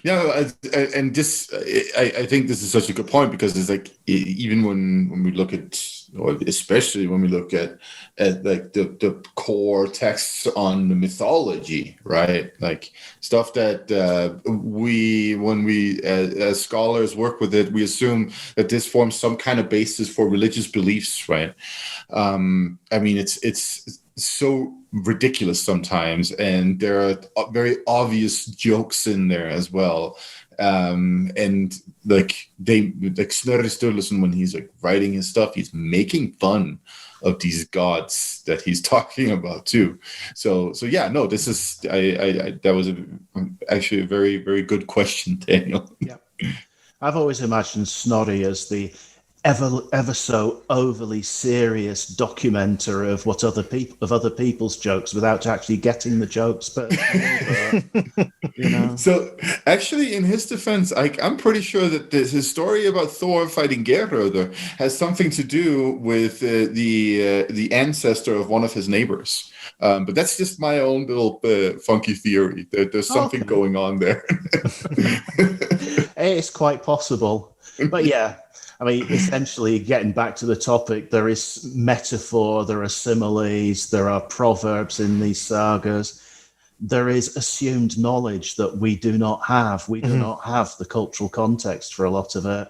Yeah, and this, I think this is such a good point, because it's like, even when we look at, or especially when we look at like the core texts on the mythology, right? Like stuff that when we as scholars work with it, we assume that this forms some kind of basis for religious beliefs, right? I mean, it's so ridiculous sometimes, and there are very obvious jokes in there as well. And like Snorri Sturluson, when he's like writing his stuff, he's making fun of these gods that he's talking about too. So yeah, no, this is that was actually a very, very good question, Daniel. Yeah, I've always imagined Snorri as the ever so overly serious documenter of other people's jokes without actually getting the jokes, but So actually, in his defense, I'm pretty sure that his story about Thor fighting Geirröður has something to do with the ancestor of one of his neighbors. But that's just my own little funky theory. There's something going on there. It's quite possible, but yeah. I mean, essentially, getting back to the topic, there is metaphor, there are similes, there are proverbs in these sagas. There is assumed knowledge that we do not have. We do not have the cultural context for a lot of it.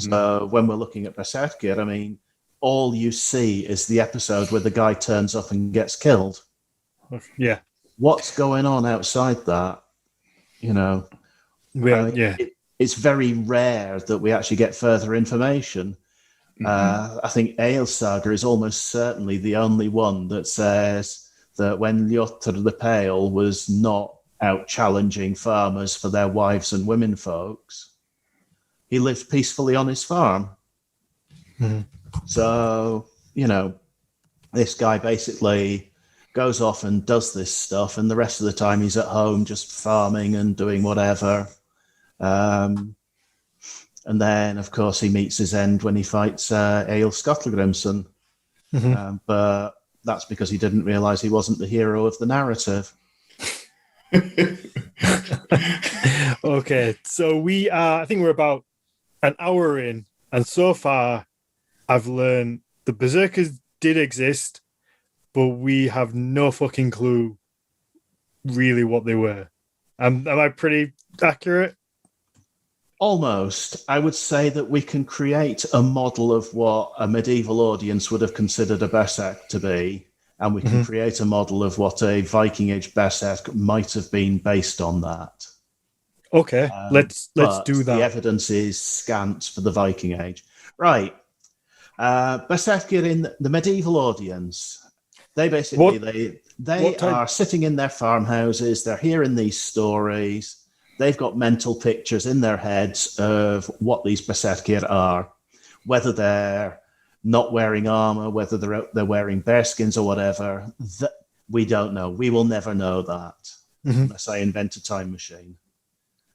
So when we're looking at Berserker, I mean, all you see is the episode where the guy turns up and gets killed. Yeah. What's going on outside that? You know, it's very rare that we actually get further information. I think Ale Saga is almost certainly the only one that says that when Ljotr the Pale was not out challenging farmers for their wives and women folks, he lived peacefully on his farm. So, you know, this guy basically goes off and does this stuff, and the rest of the time he's at home just farming and doing whatever. And then, of course, he meets his end when he fights Egil Skallagrimsson. But that's because he didn't realize he wasn't the hero of the narrative. Okay, so we are, I think we're about an hour in, and so far I've learned the Berserkers did exist, but we have no fucking clue really what they were. Am I pretty accurate? Almost. I would say that we can create a model of what a medieval audience would have considered a Berserk to be, and we can create a model of what a Viking Age Berserk might have been based on that. Okay, let's do that. The evidence is scant for the Viking Age. Right. Berserker in the medieval audience, they basically, they are sitting in their farmhouses, they're hearing these stories. They've got mental pictures in their heads of what these Berserker are, whether they're not wearing armor, whether they're wearing bearskins or whatever. We don't know. We will never know that unless I invent a time machine.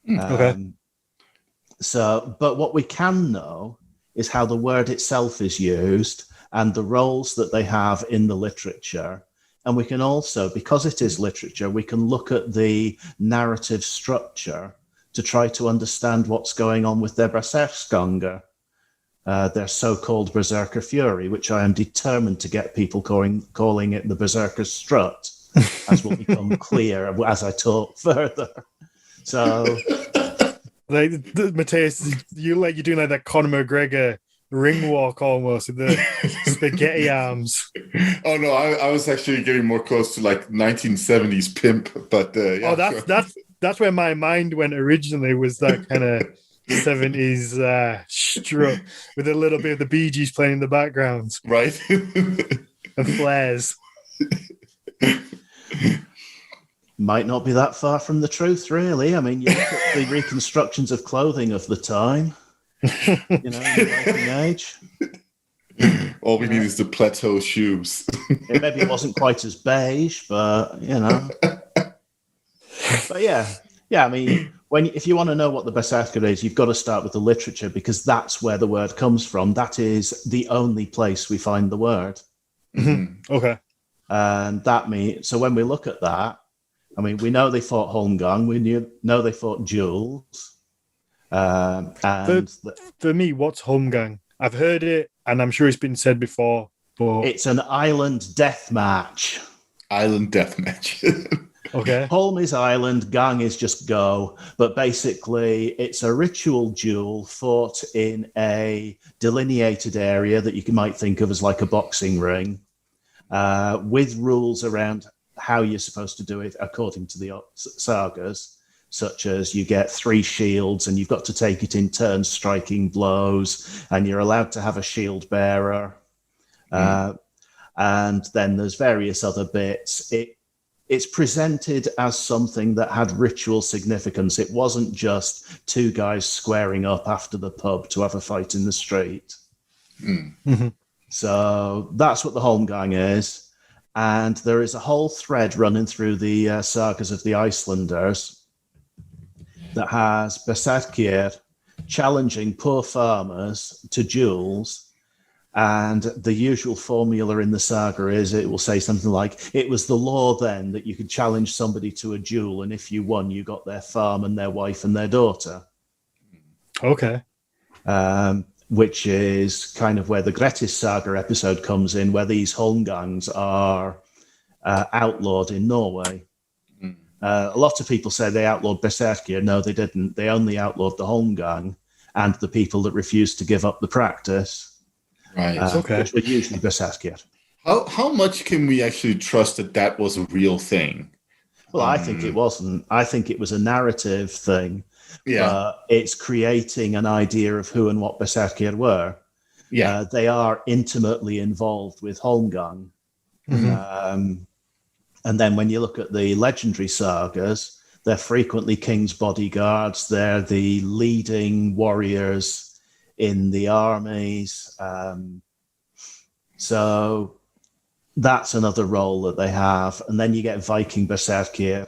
Okay. But what we can know is how the word itself is used and the roles that they have in the literature. And we can also, because it is literature, we can look at the narrative structure to try to understand what's going on with their Berserksgånger, their so-called Berserker Fury, which I am determined to get people calling it the Berserker Strut, as will become clear as I talk further. So, Mathias, you're doing like that Conor McGregor ring walk almost with the spaghetti arms. Oh no, I was actually getting more close to like 1970s pimp, but that's where my mind went originally, was that kind of 70s strut with a little bit of the Bee Gees playing in the background, right? And flares. Might not be that far from the truth, really. I mean, you look at the reconstructions of clothing of the time. You know, in the Viking Age. All we need is the plateau shoes. Maybe it wasn't quite as beige, but you know. But yeah. I mean, if you want to know what the Berserker is, you've got to start with the literature, because that's where the word comes from. That is the only place we find the word. Okay. And that means, so when we look at that, I mean, we know they fought Holmgang. We know they fought duels. For me, what's Holmgang? I've heard it, and I'm sure it's been said before, but it's an island death match. Island death match. Okay. Holm is island, Gang is just go, but basically it's a ritual duel fought in a delineated area that you might think of as like a boxing ring, with rules around how you're supposed to do it according to the sagas. Such as you get 3 shields and you've got to take it in turns striking blows, and you're allowed to have a shield bearer. And then there's various other bits. It's presented as something that had ritual significance. It wasn't just 2 guys squaring up after the pub to have a fight in the street. So that's what the Holmgang is. And there is a whole thread running through the sagas of the Icelanders that has Berserkir challenging poor farmers to duels. And the usual formula in the saga is it will say something like, it was the law then that you could challenge somebody to a duel, and if you won, you got their farm and their wife and their daughter. Okay. And which is kind of where the Grettis Saga episode comes in, where these Holmgangs are outlawed in Norway. A lot of people say they outlawed Berserker. No, they didn't. They only outlawed the Holmgang and the people that refused to give up the practice, Right. which were usually Berserker. How much can we actually trust that was a real thing? Well, I think it wasn't. I think it was a narrative thing. Yeah. But it's creating an idea of who and what Berserker were. Yeah. They are intimately involved with Holmgang. And then when you look at the legendary sagas, they're frequently king's bodyguards. They're the leading warriors in the armies. So that's another role that they have. And then you get Viking Berserker,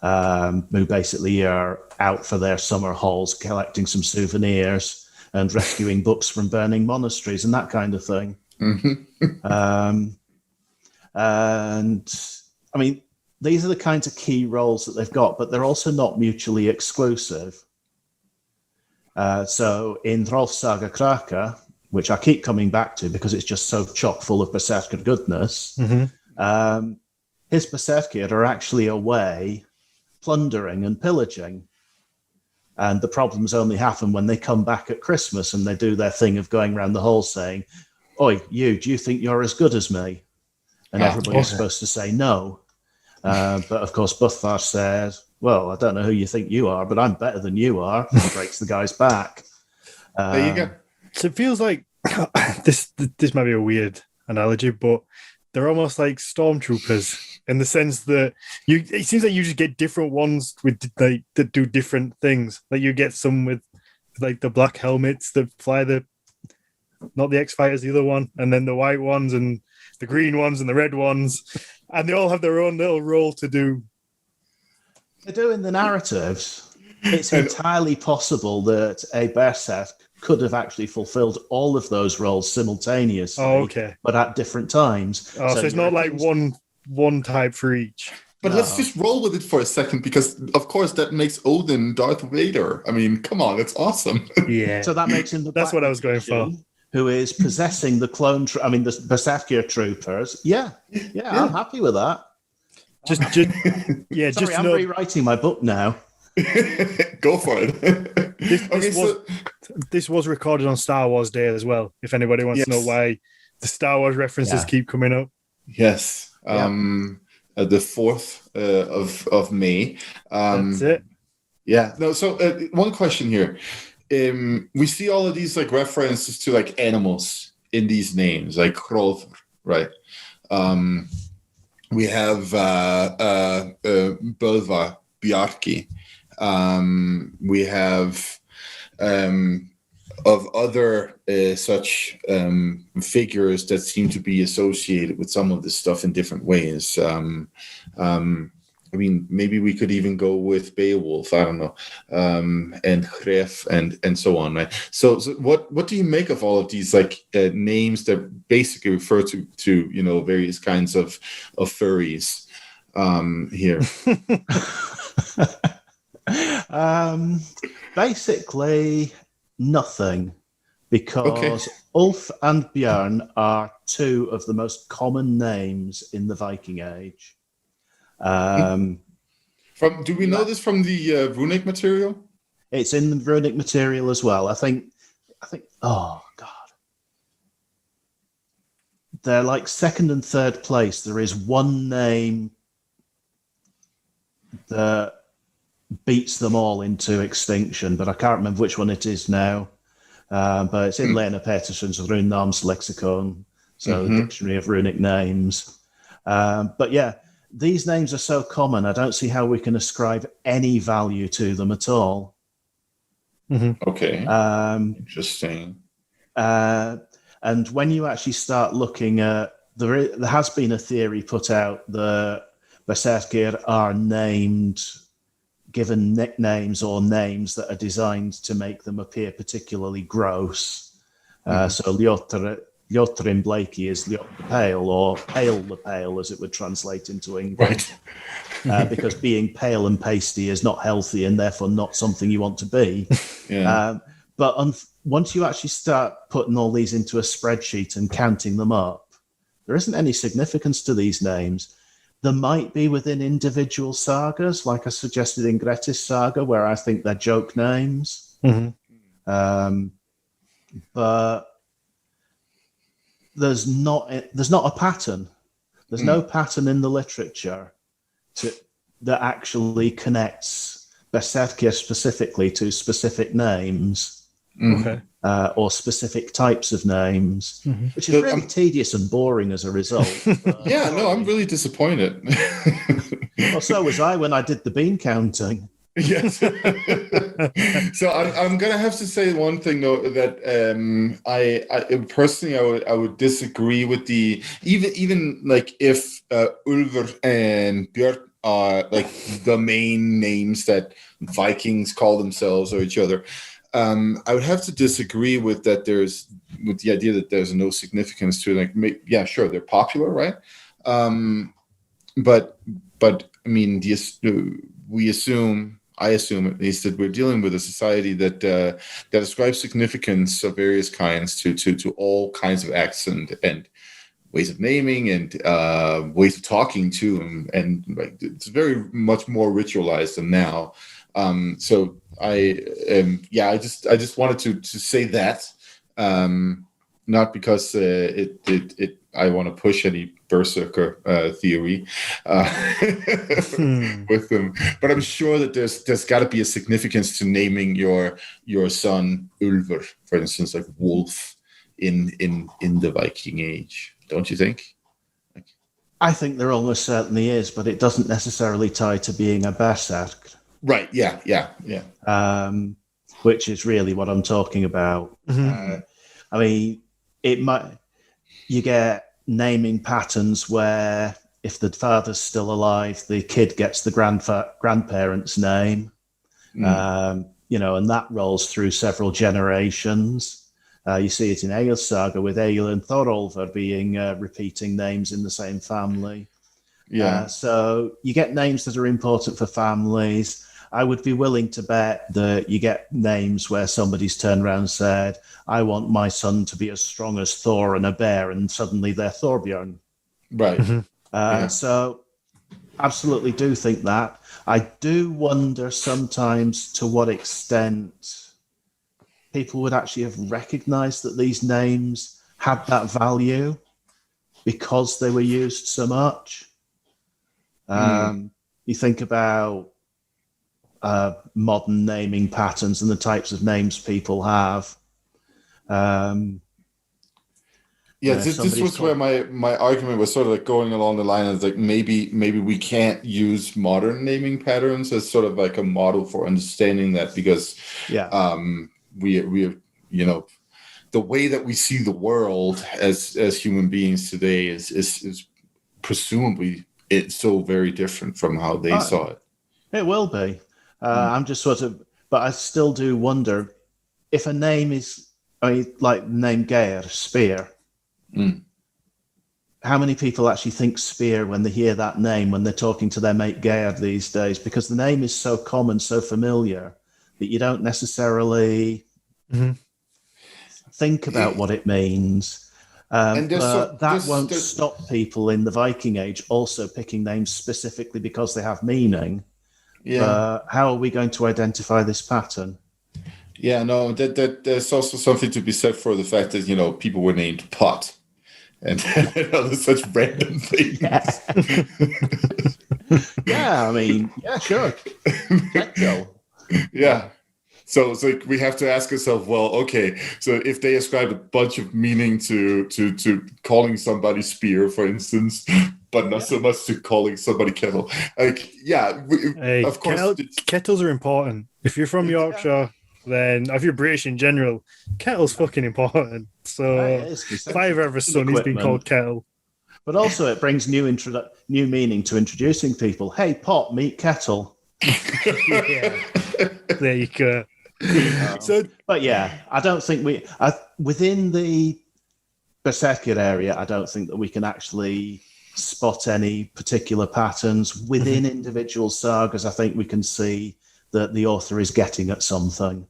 who basically are out for their summer hauls, collecting some souvenirs and rescuing books from burning monasteries and that kind of thing. And I mean, these are the kinds of key roles that they've got, but they're also not mutually exclusive. So in Rolf's Saga Kraka, which I keep coming back to because it's just so chock full of Berserker goodness, his Berserker are actually away plundering and pillaging. And the problems only happen when they come back at Christmas and they do their thing of going around the hall saying, "Oi, you, do you think you're as good as me?" And everybody's supposed to say no. But of course, Buthar says, "Well, I don't know who you think you are, but I'm better than you are." And breaks the guy's back. There you go. So it feels like this might be a weird analogy, but they're almost like stormtroopers in the sense that it seems like you just get different ones with that do different things. Like you get some with like the black helmets that fly not the X-Fighters, the other one, and then the white ones and the green ones and the red ones, and they all have their own little role to do. They do in the narratives. It's entirely possible that a Berserk could have actually fulfilled all of those roles simultaneously, but at different times. So it's not like one type for each. But let's just roll with it for a second, because of course that makes Odin Darth Vader. I mean, come on, it's awesome. Yeah. So that makes him That's what I was going for. Who is possessing the the Berserker troopers. Yeah, I'm happy with that. Sorry, I'm rewriting my book now. Go for it. This was recorded on Star Wars Day as well, if anybody wants to know why the Star Wars references keep coming up. Yes. The 4th of May. That's it. Yeah. No, so one question here. We see all of these like references to like animals in these names, like Hrolfr, right? We have Bölva, Bjarki. We have of other such figures that seem to be associated with some of this stuff in different ways. I mean, maybe we could even go with Beowulf, I don't know, and Href and so on, right? So what do you make of all of these like names that basically refer to various kinds of furries here? Basically nothing, because Ulf and Björn are two of the most common names in the Viking Age. Do we know this from the runic material? It's in the runic material as well. I think. Oh God, they're like second and third place. There is one name that beats them all into extinction, but I can't remember which one it is now. But it's in Lena Pettersson's Runenamnslexikon, so the Dictionary of Runic Names. But yeah, these names are so common, I don't see how we can ascribe any value to them at all. Okay. Interesting. And when you actually start looking at, there has been a theory put out that Berserker are given nicknames or names that are designed to make them appear particularly gross. So Ljótrin Blakey is Ljót the Pale, or Pale the Pale, as it would translate into English. Right. Because being pale and pasty is not healthy and therefore not something you want to be. But once you actually start putting all these into a spreadsheet and counting them up, there isn't any significance to these names. There might be within individual sagas, like I suggested in Grettis saga, where I think they're joke names. But there's not a pattern. There's no pattern in the literature that actually connects Berserker specifically to specific names. Or specific types of names, which is really tedious and boring as a result. Yeah, no, I'm really disappointed. Well, so was I when I did the bean counting. Yes. So I'm gonna have to say one thing though, that I personally I would disagree with the even like if Ulfr and Björn are like the main names that Vikings call themselves or each other. I would have to disagree with that. With the idea that there's no significance to it. Like, yeah, sure, they're popular, right? But I mean, I assume at least, that we're dealing with a society that ascribes significance of various kinds to all kinds of acts and ways of naming and ways of talking to, and like it's very much more ritualized than now. So I just wanted to say that, not because I want to push any berserker theory with them, but I'm sure that there's got to be a significance to naming your son Ulfr, for instance, like wolf in the Viking Age, don't you think? I think there almost certainly is, but it doesn't necessarily tie to being a berserk. Right. Yeah. Which is really what I'm talking about. I mean, you get naming patterns where if the father's still alive, the kid gets the grandparent's name, and that rolls through several generations. You see it in Egil's saga with Egil and Thorolfr being repeating names in the same family. Yeah. So you get names that are important for families. I would be willing to bet that you get names where somebody's turned around and said, I want my son to be as strong as Thor and a bear, and suddenly they're Thorbjorn. Right. So absolutely do think that. I do wonder sometimes to what extent people would actually have recognized that these names had that value because they were used so much. You think about modern naming patterns and the types of names people have. This was where my argument was sort of like going along the line of like maybe we can't use modern naming patterns as sort of like a model for understanding that, because we the way that we see the world as human beings today is presumably it's so very different from how they saw it. It will be. I'm just but I still do wonder if a name is, like the name Geir, spear. How many people actually think spear when they hear that name, when they're talking to their mate Geir these days? Because the name is so common, so familiar, that you don't necessarily think about what it means. That won't stop people in the Viking Age also picking names specifically because they have meaning. How are we going to identify this pattern? Yeah, no, that there's also something to be said for the fact that, people were named Pot and other such random things. Sure. Yeah. So it's like we have to ask ourselves, well, okay, so if they ascribe a bunch of meaning to calling somebody spear, for instance, but not so much to calling somebody kettle. Like, of course. Kettles are important. If you're from Yorkshire, then if you're British in general, kettle's fucking important. So if I ever have a son, he's been called kettle. But also it brings new meaning to introducing people. Hey, pot, meet kettle. There you go. I don't think within the Berserker area, I don't think that we can actually spot any particular patterns. Within individual sagas, I think we can see that the author is getting at something.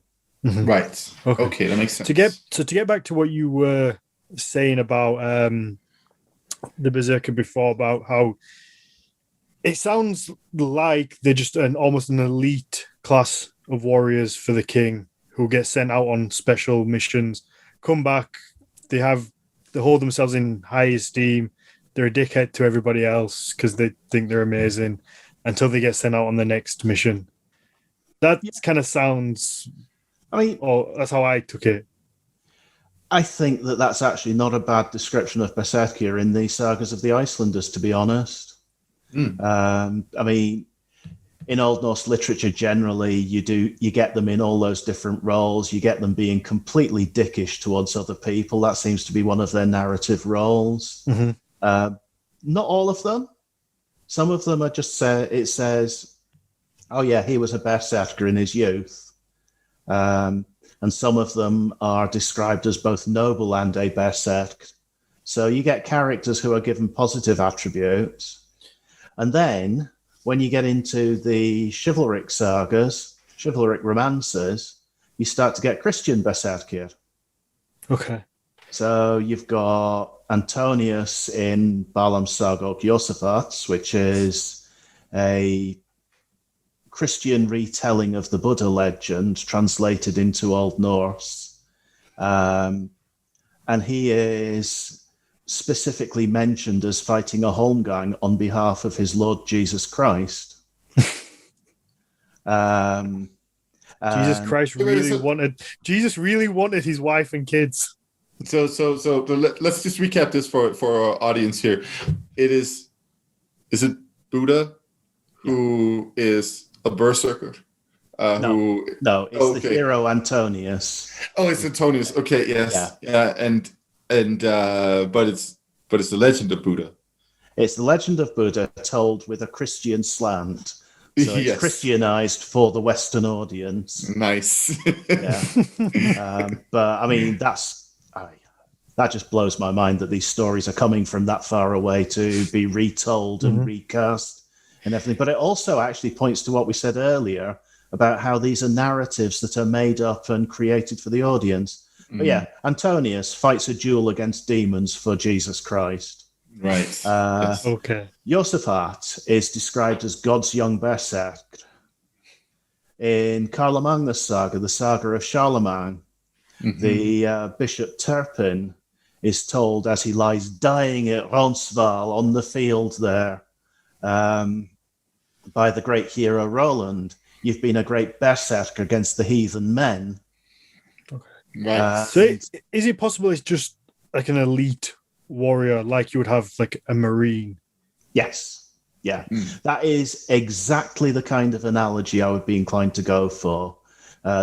Right. Okay, that makes sense. To get back to what you were saying about the Berserker before, about how it sounds like they're just almost an elite class of warriors for the king who get sent out on special missions, come back, they hold themselves in high esteem, they're a dickhead to everybody else because they think they're amazing until they get sent out on the next mission. That kind of sounds, that's how I took it. I think that's actually not a bad description of Berserker in the sagas of the Icelanders, to be honest. In Old Norse literature, generally, you get them in all those different roles. You get them being completely dickish towards other people. That seems to be one of their narrative roles. Not all of them. Some of them are just it says, "Oh yeah, he was a berserker in his youth," and some of them are described as both noble and a berserk. So you get characters who are given positive attributes, and then when you get into the chivalric sagas, chivalric romances, you start to get Christian berserker. Okay. So you've got Antonius in Balaam's Saga of Josaphat, which is a Christian retelling of the Buddha legend translated into Old Norse. And he is specifically mentioned as fighting a holmgang on behalf of his Lord Jesus Christ. Jesus really wanted his wife and kids. So let's just recap this for our audience here. Is it Buddha who is a berserker? No, it's the hero Antonius. Oh, it's Antonius. Okay, yes, yeah, but it's the legend of Buddha. It's the legend of Buddha told with a Christian slant. So it's Christianized for the Western audience. Nice. But I mean, that just blows my mind that these stories are coming from that far away to be retold and recast and everything. But it also actually points to what we said earlier about how these are narratives that are made up and created for the audience. But yeah, Antonius fights a duel against demons for Jesus Christ. Right. Okay. Josaphat is described as God's young berserk. In Carlomagnus' saga, the saga of Charlemagne, the Bishop Turpin is told as he lies dying at Ronsval on the field there by the great hero Roland, "You've been a great berserk against the heathen men." Okay. Right. So is it possible it's just like an elite warrior, like you would have like a marine? Yes. Yeah. That is exactly the kind of analogy I would be inclined to go for.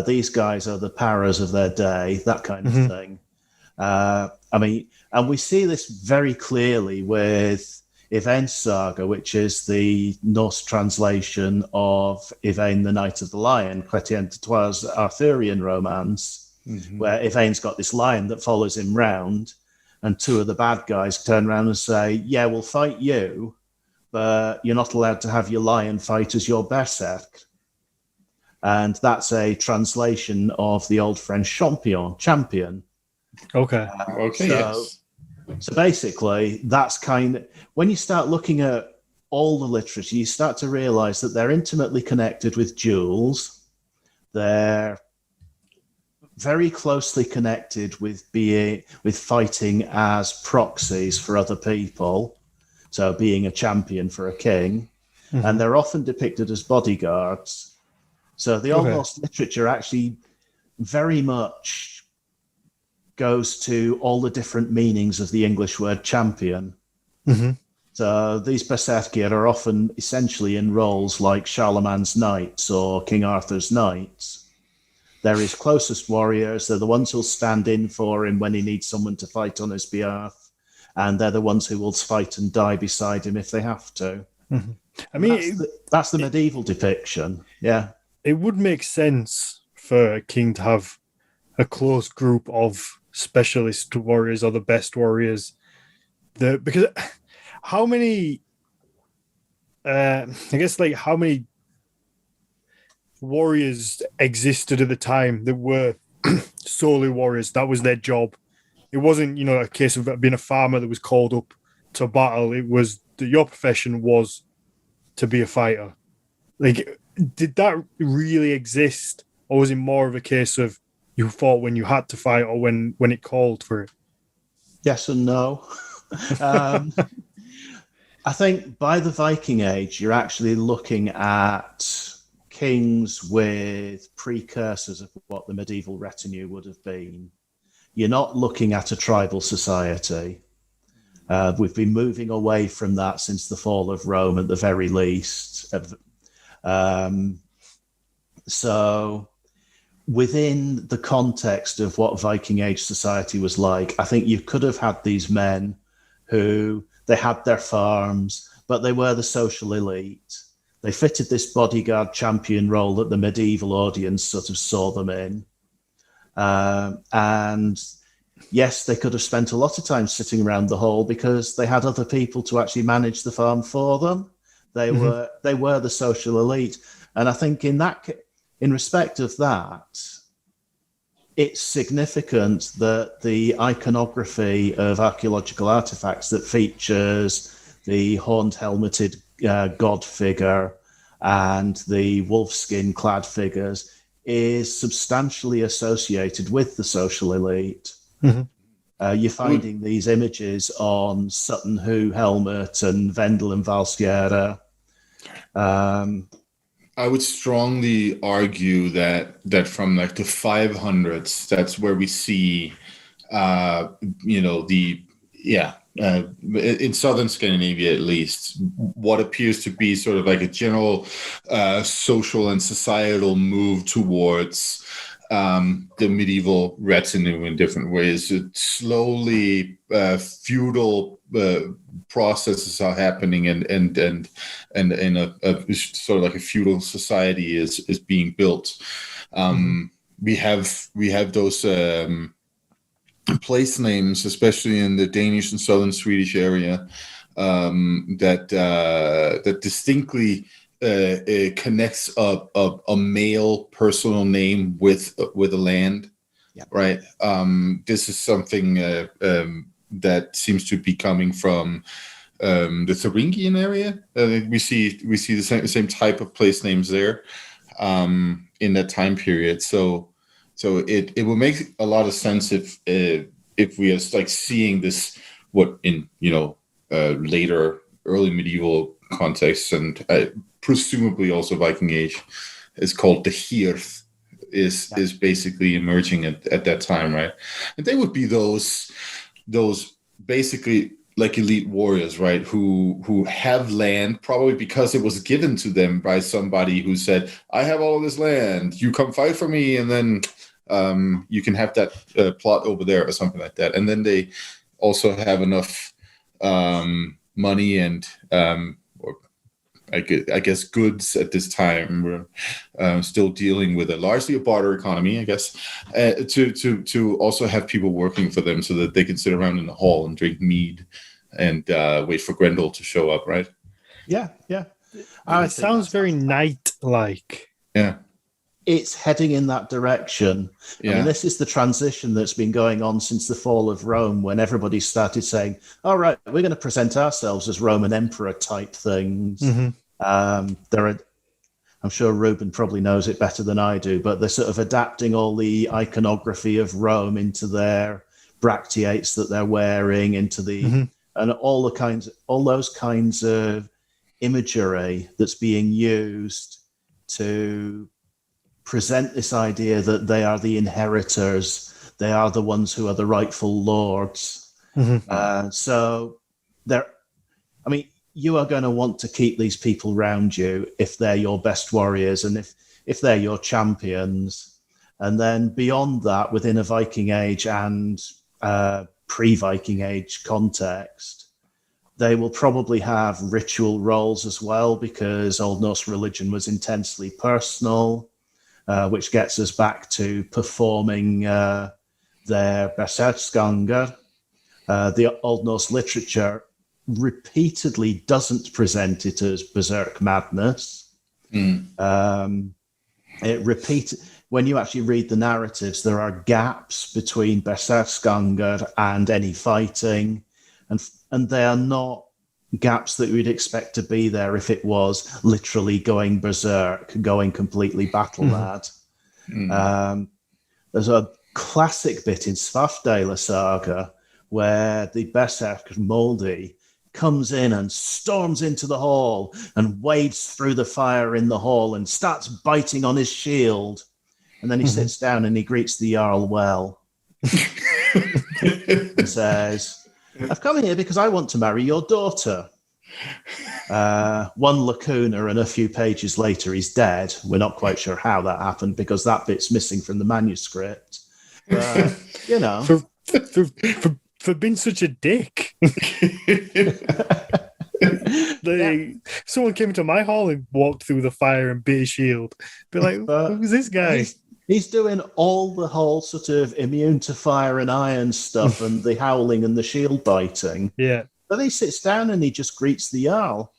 These guys are the paras of their day, that kind of thing. And we see this very clearly with Yvain's saga, which is the Norse translation of Yvain, the Knight of the Lion, Chrétien de Troyes' Arthurian romance, where Yvain's got this lion that follows him round, and two of the bad guys turn around and say, "Yeah, we'll fight you, but you're not allowed to have your lion fight as your berserk." And that's a translation of the old French champion. Okay. So basically, that's when you start looking at all the literature, you start to realize that they're intimately connected with duels. They're very closely connected with fighting as proxies for other people. So being a champion for a king. And they're often depicted as bodyguards. So the Old Norse literature actually very much goes to all the different meanings of the English word champion. So these berserkir are often essentially in roles like Charlemagne's knights or King Arthur's knights. They're his closest warriors. They're the ones who'll stand in for him when he needs someone to fight on his behalf. And they're the ones who will fight and die beside him if they have to. I mean, that's the medieval depiction. Yeah. It would make sense for a king to have a close group of specialist warriors or the best warriors. Because how many warriors existed at the time that were solely warriors. That was their job. It wasn't, a case of being a farmer that was called up to battle. It was that your profession was to be a fighter. Like, did that really exist, or was it more of a case of you fought when you had to fight, or when it called for it? Yes and no. I think by the Viking Age, you're actually looking at kings with precursors of what the medieval retinue would have been. You're not looking at a tribal society. We've been moving away from that since the fall of Rome, at the very least. So within the context of what Viking Age society was like, I think you could have had these men who, they had their farms, but they were the social elite. They fitted this bodyguard champion role that the medieval audience sort of saw them in. And yes, they could have spent a lot of time sitting around the hall because they had other people to actually manage the farm for them. They were the social elite. And I think in respect of that, it's significant that the iconography of archaeological artifacts that features the horned helmeted god figure and the wolfskin clad figures is substantially associated with the social elite. You're finding these images on Sutton Hoo helmet and Vendel and Valsierra. I would strongly argue that from like the 500s, that's where we see, in southern Scandinavia at least, what appears to be sort of like a general social and societal move towards the medieval retinue in different ways. Slowly, feudal processes are happening, and a sort of like a feudal society is being built. We have those place names, especially in the Danish and southern Swedish area, that distinctly connects a male personal name with a land. Yeah. Right. This is something that seems to be coming from the Thuringian area. We see the same type of place names there in that time period. So it will make a lot of sense if we are like seeing this in later early medieval contexts, and presumably also Viking Age, is called the Hirth. Is basically emerging at that time, right? And they would be those basically like elite warriors, right? Who have land probably because it was given to them by somebody who said, "I have all of this land. You come fight for me, and then you can have that plot over there," or something like that. And then they also have enough money and I guess goods at this time. We're still dealing with largely a barter economy, I guess, to also have people working for them so that they can sit around in the hall and drink mead and wait for Grendel to show up, right? Yeah. It sounds very knight-like. Yeah. It's heading in that direction. Yeah. I mean, this is the transition that's been going on since the fall of Rome, when everybody started saying, all right, we're going to present ourselves as Roman emperor type things. I'm sure Ruben probably knows it better than I do, but they're sort of adapting all the iconography of Rome into their bracteates that they're wearing, into the and all those kinds of imagery that's being used to present this idea that they are the inheritors, they are the ones who are the rightful lords. So you are going to want to keep these people around you if they're your best warriors and if they're your champions. And then beyond that, within a Viking Age and pre-Viking Age context, they will probably have ritual roles as well, because Old Norse religion was intensely personal, which gets us back to performing their berserkers. The Old Norse literature repeatedly doesn't present it as berserk madness. it repeats. When you actually read the narratives, there are gaps between Berserkskanger and any fighting, and they are not gaps that we'd expect to be there if it was literally going berserk, going completely battle mad. There's a classic bit in Svafdale saga where the Berserker Moldy comes in and storms into the hall and wades through the fire in the hall and starts biting on his shield. And then he sits down and he greets the Jarl well. And says, I've come here because I want to marry your daughter. One lacuna, and a few pages later he's dead. We're not quite sure how that happened because that bit's missing from the manuscript. But, you know. For being such a dick. Someone came into my hall and walked through the fire and beat his shield. Be like, who's this guy? He's doing all the whole sort of immune to fire and iron stuff and the howling and the shield biting. Yeah. But he sits down and he just greets the Jarl.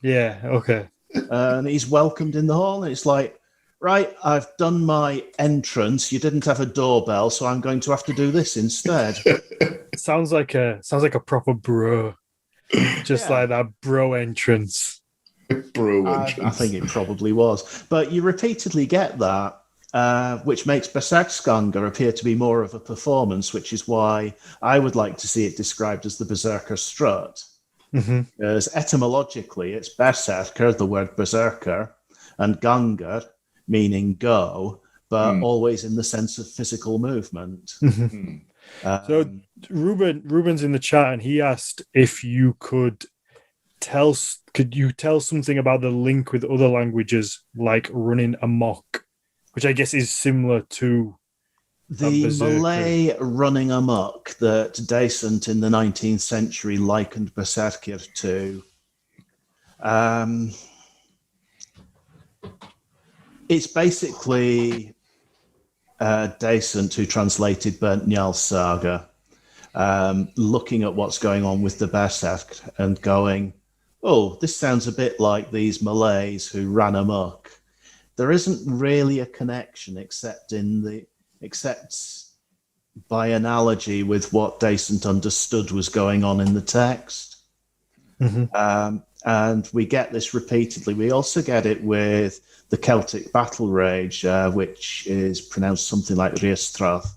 Yeah, okay. And he's welcomed in the hall, and it's like, right, I've done my entrance. You didn't have a doorbell, so I'm going to have to do this instead. Sounds like a proper bro. Just like that bro entrance. Bro entrance. I think it probably was. But you repeatedly get that. Which makes Berserkskanger appear to be more of a performance, which is why I would like to see it described as the Berserker Strut. Because etymologically, it's Berserker, the word Berserker, and Ganger, meaning go, but always in the sense of physical movement. So Ruben's in the chat, and he asked if you could tell something about the link with other languages, like running amok, which I guess is similar to the Malay running amok that Decent in the 19th century likened Berserker to. It's basically Decent who translated Burnt Njál's saga, looking at what's going on with the Berserk and going, oh, this sounds a bit like these Malays who ran amok. There isn't really a connection except by analogy with what Decent understood was going on in the text. And we get this repeatedly. We also get it with the Celtic battle rage, which is pronounced something like Riestrath.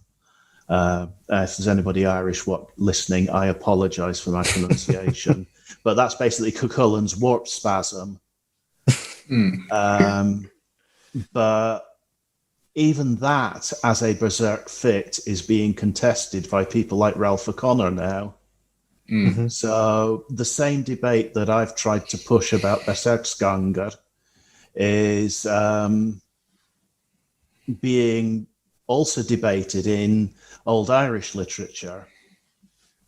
If there's anybody Irish listening, I apologise for my pronunciation. But that's basically Cuchulain's warp spasm. But even that, as a berserk fit, is being contested by people like Ralph O'Connor now. So the same debate that I've tried to push about Berserkskanger is being also debated in Old Irish literature.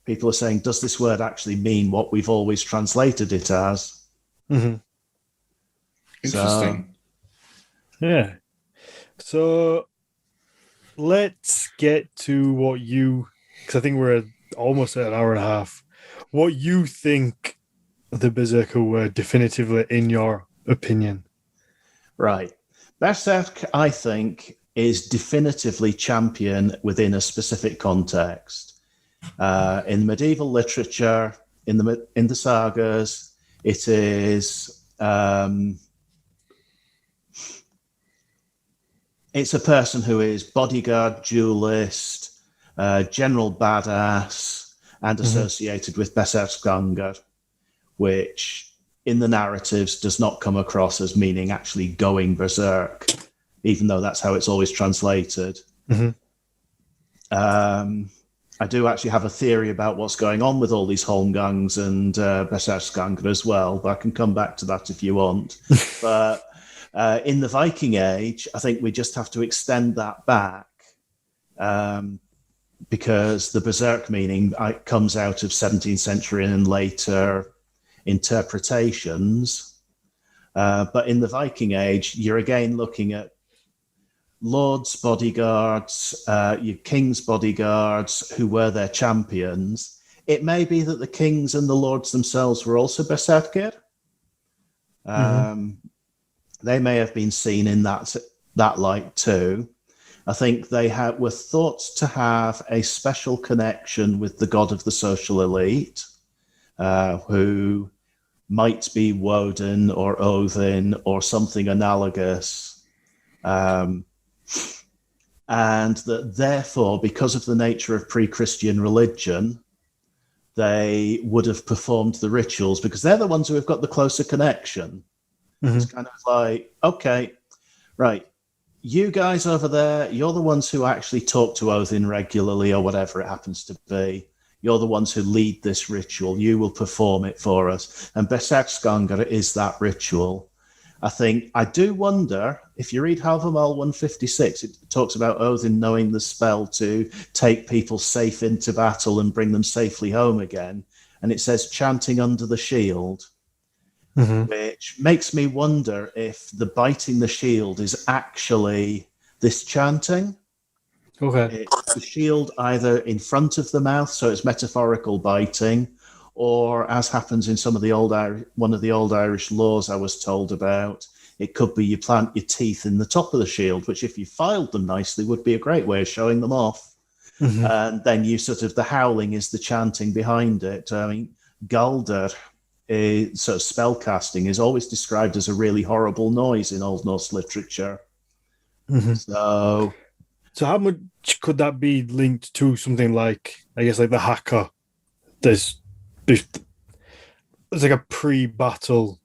People are saying, does this word actually mean what we've always translated it as? Interesting. Yeah. So let's get to what because I think we're almost at an hour and a half. What you think the Berserker were definitively, in your opinion? Right. Berserk, I think, is definitively champion within a specific context. In medieval literature, in the sagas, it is it's a person who is bodyguard, duelist, general badass, and associated with Berserkskanger, which in the narratives does not come across as meaning actually going berserk, even though that's how it's always translated. I do actually have a theory about what's going on with all these Holmgangs and Berserkskanger as well, but I can come back to that if you want. But in the Viking Age, I think we just have to extend that back because the berserk meaning comes out of 17th century and later interpretations. But in the Viking Age, you're again looking at lords' bodyguards, your king's bodyguards, who were their champions. It may be that the kings and the lords themselves were also berserker. They may have been seen in that that light too. I think they were thought to have a special connection with the god of the social elite, who might be Woden or Odin or something analogous. And that therefore, because of the nature of pre-Christian religion, they would have performed the rituals because they're the ones who have got the closer connection. Mm-hmm. It's kind of like, okay, right, you guys over there, you're the ones who actually talk to Odin regularly or whatever it happens to be. You're the ones who lead this ritual. You will perform it for us. And Berserkskanger is that ritual. I do wonder, if you read Halvermal 156, it talks about Odin knowing the spell to take people safe into battle and bring them safely home again. And it says chanting under the shield, which makes me wonder if the biting the shield is actually this chanting. Okay. It's the shield either in front of the mouth, so it's metaphorical biting, or as happens in some of the one of the old Irish laws I was told about, it could be you plant your teeth in the top of the shield, which if you filed them nicely would be a great way of showing them off. Mm-hmm. And then you the howling is the chanting behind it. I mean, Galdr, sort of spell casting, is always described as a really horrible noise in Old Norse literature. Mm-hmm. So how much could that be linked to something like, I guess, like the Haka? There's like a pre-battle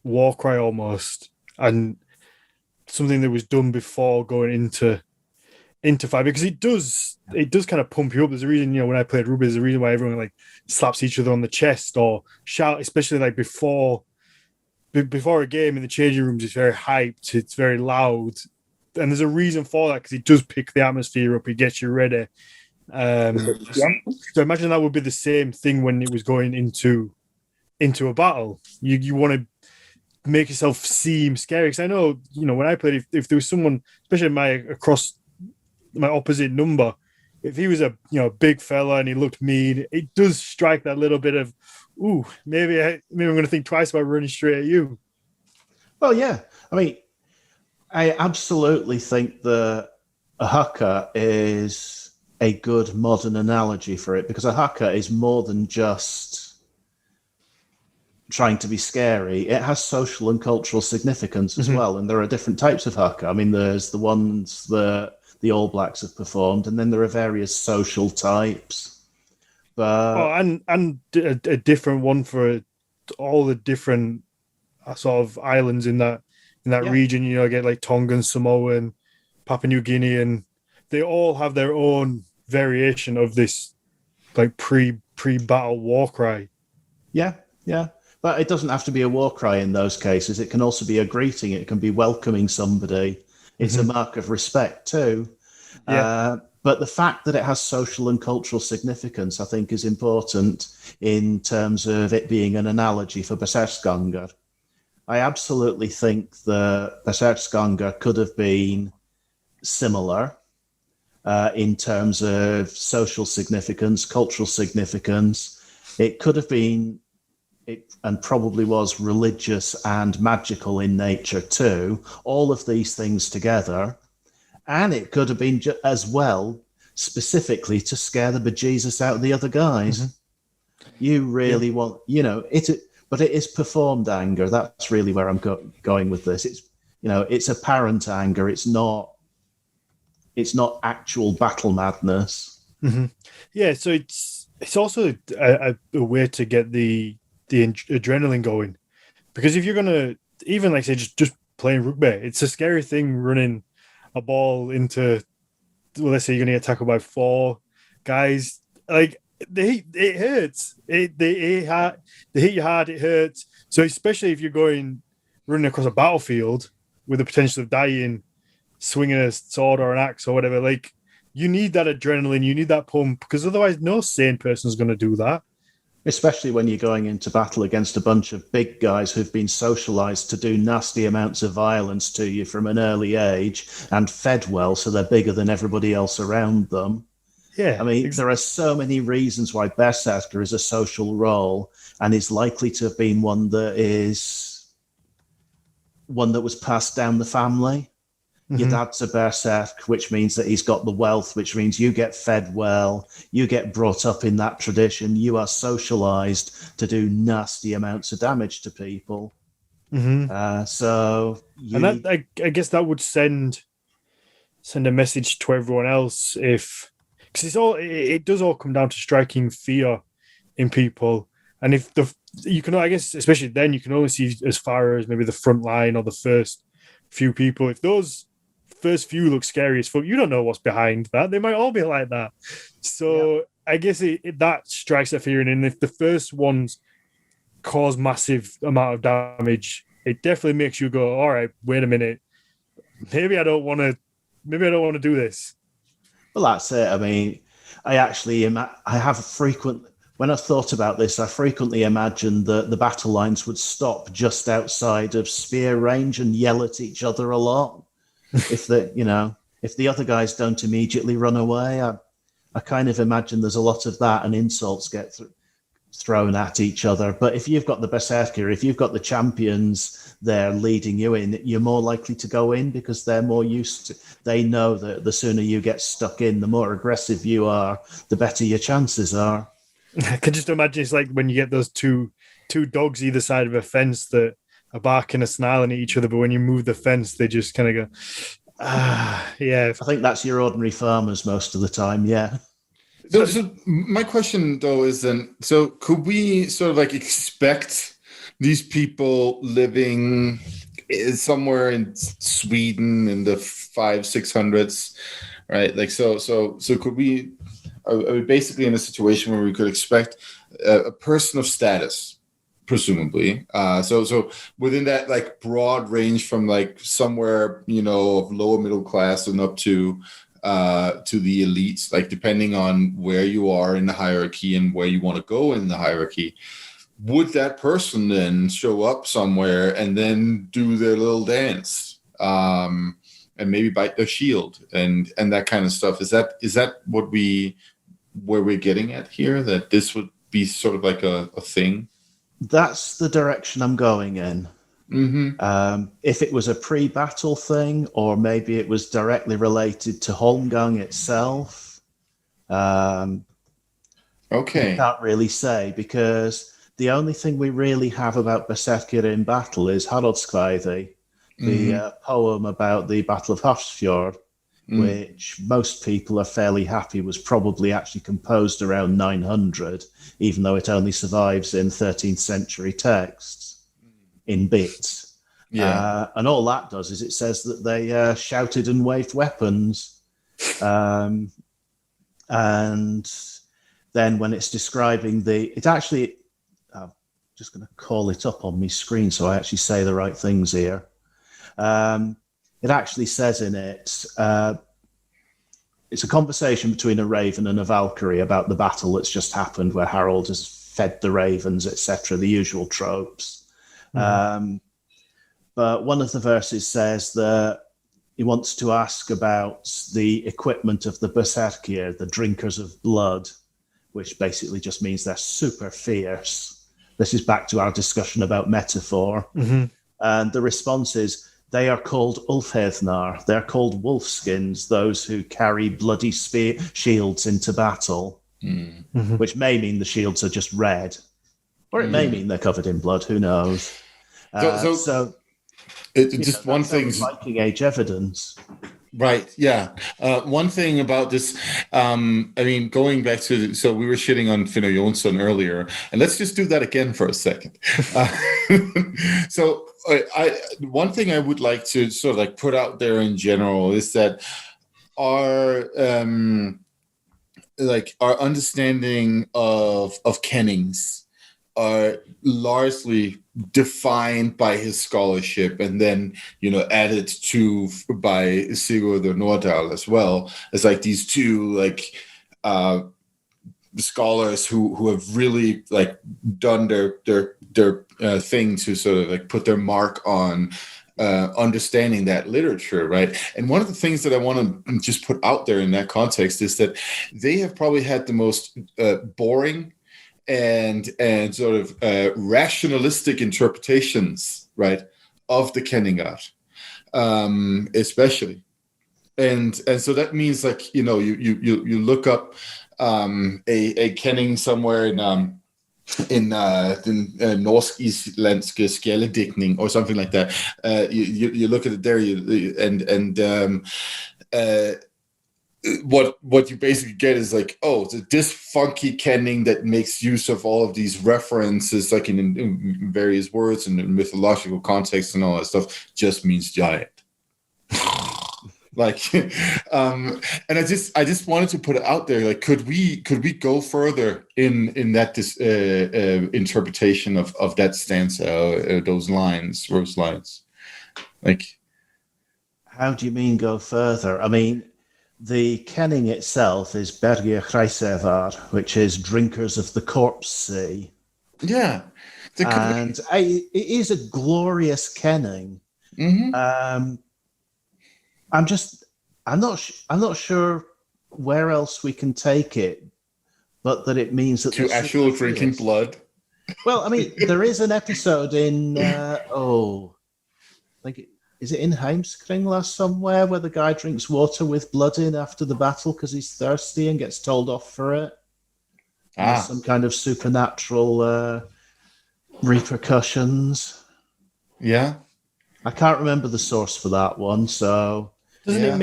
war cry almost, and something that was done before going into fight, because it does kind of pump you up. There's a reason, when I played Ruby, there's a reason why everyone like slaps each other on the chest or shout, especially like before a game in the changing rooms. It's very hyped, it's very loud, and there's a reason for that, because it does pick the atmosphere up, it gets you ready. So imagine that would be the same thing when it was going into a battle. You want to make yourself seem scary, because I know, when I played, if there was someone, especially across my opposite number, if he was a big fella and he looked mean, it does strike that little bit of, ooh, maybe I'm going to think twice about running straight at you. Well, yeah, I mean, I absolutely think that a haka is a good modern analogy for it, because a haka is more than just trying to be scary. It has social and cultural significance as well, and there are different types of haka. I mean, there's the ones that the All Blacks have performed, and then there are various social types. But and a different one for all the different sort of islands in that region. Get like Tongan, Samoan, Papua New Guinea, and they all have their own variation of this like pre-battle war cry. Yeah. But it doesn't have to be a war cry in those cases. It can also be a greeting. It can be welcoming somebody. It's a mark of respect too. Yeah. But the fact that it has social and cultural significance, I think, is important in terms of it being an analogy for Berserkskanger. I absolutely think that Berserkskanger could have been similar in terms of social significance, cultural significance. It could have been, and probably was, religious and magical in nature too. All of these things together. And it could have been as well, specifically to scare the bejesus out of the other guys. You really want, but it is performed anger. That's really where I'm going with this. It's apparent anger. It's not actual battle madness. Yeah, so it's also a way to get the adrenaline going, because if you're gonna, even like say just playing rugby, it's a scary thing running a ball into, well, let's say you're gonna get tackled by 4 guys. Like it hurts. They hit you hard. It hurts. So especially if you're running across a battlefield with the potential of dying, swinging a sword or an axe or whatever, like you need that adrenaline, you need that pump, because otherwise no sane person is going to do that. Especially when you're going into battle against a bunch of big guys who've been socialized to do nasty amounts of violence to you from an early age and fed well, so they're bigger than everybody else around them. Yeah, I mean, there are so many reasons why Berserker is a social role and is likely to have been one that was passed down the family. Your dad's a berserk, which means that he's got the wealth, which means you get fed well, you get brought up in that tradition, you are socialized to do nasty amounts of damage to people. So you and that I guess that would send a message to everyone else, if because it does all come down to striking fear in people. And if you can, I guess, especially then, you can only see as far as maybe the front line or the first few people. If those first few look scary as fuck, you don't know what's behind that. They might all be like that. So I guess that strikes a fear. And if the first ones cause massive amount of damage, it definitely makes you go, all right, wait a minute. Maybe I don't want to do this. Well, that's it. I mean, when I thought about this, I frequently imagined that the battle lines would stop just outside of spear range and yell at each other a lot. If the other guys don't immediately run away, I kind of imagine there's a lot of that, and insults get thrown at each other. But if you've got the berserker, if you've got the champions there leading you in, you're more likely to go in because they're more used to. They know that the sooner you get stuck in, the more aggressive you are, the better your chances are. I can just imagine it's like when you get those two dogs either side of a fence that are barking and snarling at each other, but when you move the fence, they just kind of go, yeah. I think that's your ordinary farmers most of the time, yeah. So my question, though, is then, so could we sort of like expect these people living somewhere in Sweden in the 500s-600s, right? Like, so could we... Are we basically in a situation where we could expect a person of status, presumably? So within that like broad range from like somewhere, of lower middle class and up to the elites, like depending on where you are in the hierarchy and where you want to go in the hierarchy, would that person then show up somewhere and then do their little dance? And maybe bite their shield and that kind of stuff. Is that where we're getting at here, that this would be sort of like a thing? That's the direction I'm going in. If it was a pre-battle thing, or maybe it was directly related to Holmgang itself, okay, I can't really say, because the only thing we really have about Berserker in battle is Haraldskvæði, the poem about the Battle of Hafrsfjord, which most people are fairly happy was probably actually composed around 900, even though it only survives in 13th century texts in bits. And all that does is it says that they shouted and waved weapons. And then when it's describing I'm just going to call it up on my screen so I actually say the right things here. It actually says in it, it's a conversation between a raven and a Valkyrie about the battle that's just happened, where Harold has fed the ravens, etc., the usual tropes. But one of the verses says that he wants to ask about the equipment of the Berserker, the drinkers of blood, which basically just means they're super fierce. This is back to our discussion about metaphor. And the response is, they are called Ulfheðnar. They're called wolfskins, those who carry bloody shields into battle, which may mean the shields are just red, or it may mean they're covered in blood. Who knows? So just one thing. Viking Age evidence. Right. Yeah. One thing about this, going back to, so we were shitting on Finnur Jonsson earlier, and let's just do that again for a second. So one thing I would like to sort of like put out there in general is that our understanding of kennings are largely defined by his scholarship, and then added to by Sigurd Nordvig as well, as like these two scholars who have really like done their thing to sort of like put their mark on understanding that literature, right? And one of the things that I want to just put out there in that context is that they have probably had the most boring and sort of rationalistic interpretations, right, of the Kenningar. especially. And so that means, like, you look up a kenning somewhere in Norsk Islandske Skjaldedigtning or something like that. You look at it there, what you basically get is like, this funky kenning that makes use of all of these references, like in various words and in mythological context and all that stuff, just means giant. Like, and I just wanted to put it out there. Like, could we go further in that interpretation of that stanza, those verse lines? Like, how do you mean go further? I mean, the kenning itself is berrier, which is drinkers of the corpse sea. Yeah, and it is a glorious kenning. Mm-hmm. I'm not sure where else we can take it, but that it means that to actual drinking blood. Well, I mean, there is an episode in is it in Heimskringla somewhere where the guy drinks water with blood in after the battle because he's thirsty and gets told off for it. There's some kind of supernatural repercussions. Yeah, I can't remember the source for that one. So doesn't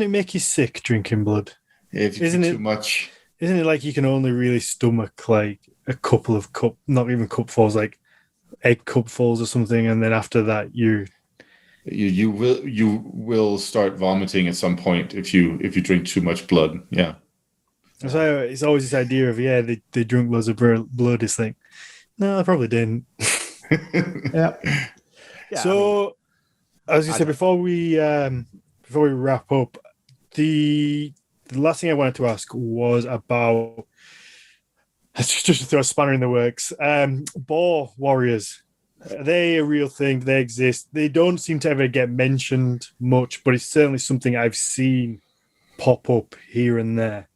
it make you sick drinking blood? If you drink too much. Isn't it like you can only really stomach like a couple of not even cupfuls, like 8 cupfuls or something, and then after that you will start vomiting at some point if you drink too much blood. Yeah. So it's always this idea of they drunk loads of blood. It's like, no, I probably didn't. Yeah. So, as you said, before we wrap up, the last thing I wanted to ask was about, just to throw a spanner in the works, Boar Warriors. Are they a real thing? Do they exist? They don't seem to ever get mentioned much, but it's certainly something I've seen pop up here and there.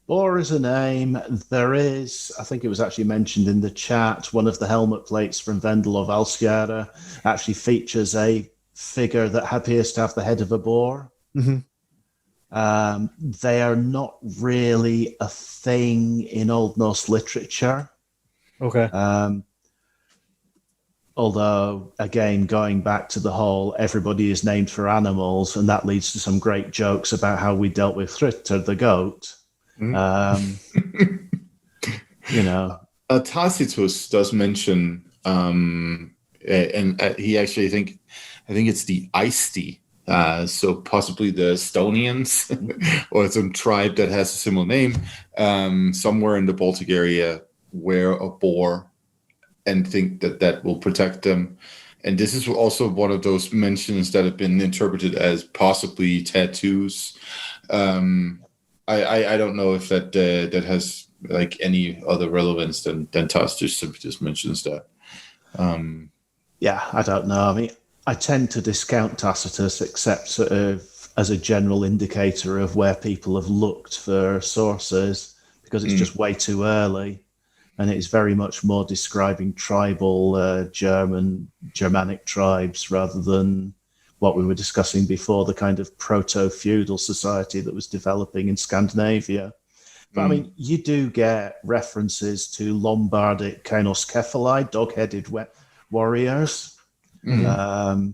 Boar is a name. There is, I think it was actually mentioned in the chat, one of the helmet plates from Vendel of Alskjæra actually features a figure that appears to have the head of a boar. Mm-hmm. They are not really a thing in Old Norse literature. Okay. Although, again, going back to the whole everybody is named for animals, and that leads to some great jokes about how we dealt with Thritter the goat. Tacitus does mention, and he actually, I think it's the Aisti, so possibly the Estonians or some tribe that has a similar name, somewhere in the Baltic area, wear a boar and think that will protect them. And this is also one of those mentions that have been interpreted as possibly tattoos. I don't know if that has like any other relevance than Tacitus just mentions that. Yeah, I don't know. I mean, I tend to discount Tacitus, except sort of as a general indicator of where people have looked for sources, because it's just way too early. And it's very much more describing tribal Germanic tribes rather than what we were discussing before, the kind of proto-feudal society that was developing in Scandinavia. But I mean, you do get references to Lombardic Kainoscephali, dog-headed warriors. Mm-hmm.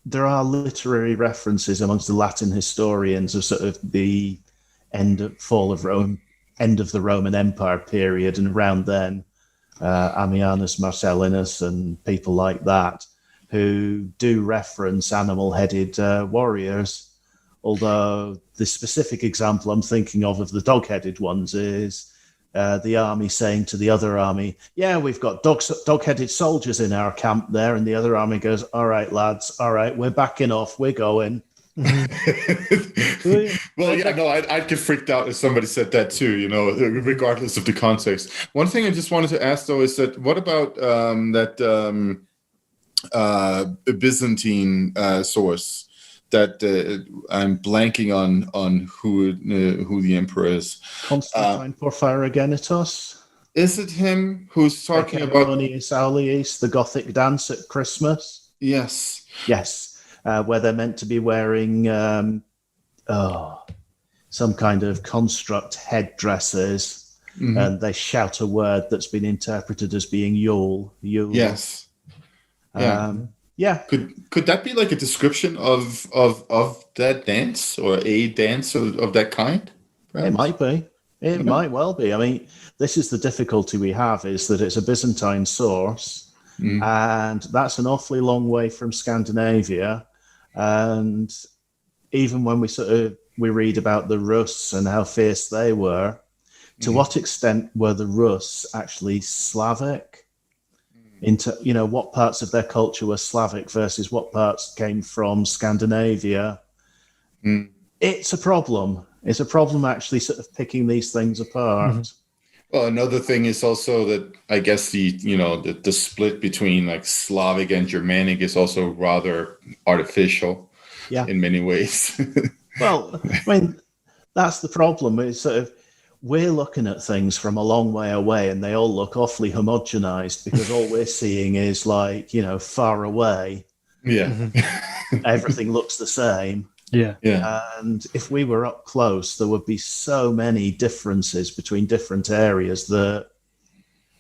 There are literary references amongst the Latin historians of sort of the fall of Rome, end of the Roman Empire period, and around then, Ammianus Marcellinus and people like that, who do reference animal-headed warriors. Although the specific example I'm thinking of the dog-headed ones is the army saying to the other army, yeah, we've got dog-headed soldiers in our camp there. And the other army goes, all right, lads, all right, we're backing off, we're going. Well, yeah, no, I'd get freaked out if somebody said that too, regardless of the context. One thing I just wanted to ask, though, is that what about that Byzantine source that I'm blanking on who the emperor is? Constantine Porphyrogenitus. Is it him who's talking about Auleus, the Gothic dance at Christmas? Yes. Yes, where they're meant to be wearing some kind of construct headdresses, and they shout a word that's been interpreted as being Yule. Yes. Yeah. Yeah. Could that be like a description of that dance, or a dance of that kind? Perhaps? It might be. It might well be. I mean, this is the difficulty we have, is that it's a Byzantine source, and that's an awfully long way from Scandinavia. And even when we read about the Rus and how fierce they were, to what extent were the Rus actually Slavic? Into, what parts of their culture were Slavic versus what parts came from Scandinavia? It's a problem. It's a problem actually sort of picking these things apart. Well, another thing is also that I guess the split between like Slavic and Germanic is also rather artificial in many ways. Well, I mean, that's the problem. It's sort of, we're looking at things from a long way away and they all look awfully homogenized because all we're seeing is like, far away. Yeah. Everything looks the same. Yeah. And if we were up close, there would be so many differences between different areas that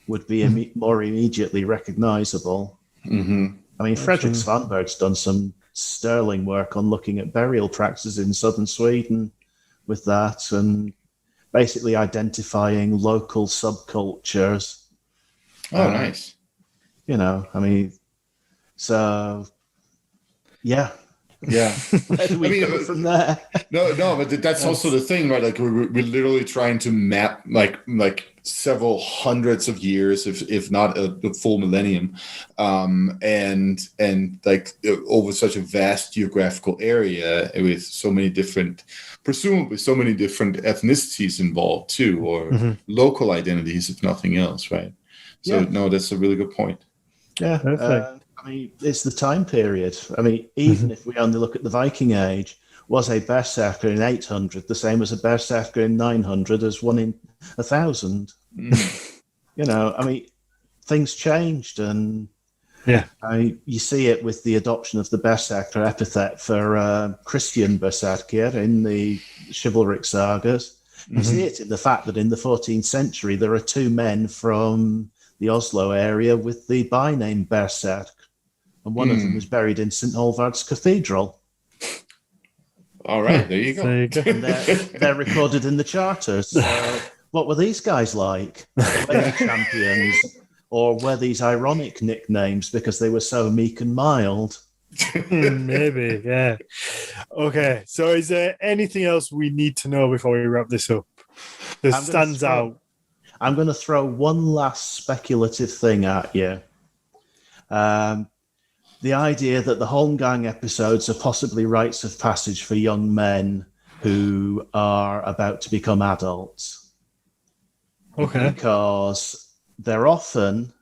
would be more immediately recognizable. I mean, Fredrik Svanberg's done some sterling work on looking at burial practices in southern Sweden with that, and basically identifying local subcultures. Oh, nice. I mean, so yeah. Where do we go from there? No, but that's also the thing, right? Like we're literally trying to map like several hundreds of years, if not a full millennium, and like over such a vast geographical area with so many different, presumably so many different ethnicities involved too, or local identities, if nothing else, right? So no, that's a really good point. Yeah. I mean, it's the time period. I mean, even if we only look at the Viking Age, was a berserker in 800 the same as a berserker in 900 as one in 1,000? I mean, things changed, and you see it with the adoption of the berserker epithet for Christian berserker in the chivalric sagas. You see it in the fact that in the 14th century, there are two men from the Oslo area with the byname Berserk, and one of them is buried in St. Olvard's Cathedral. All right, there you go. And they're recorded in the charters. So what were these guys like? Were they champions, or were these ironic nicknames because they were so meek and mild? Maybe, yeah. Okay, so is there anything else we need to know before we wrap this up that stands out? I'm going to throw one last speculative thing at you. The idea that the Holmgang episodes are possibly rites of passage for young men who are about to become adults. Okay. Because they're often,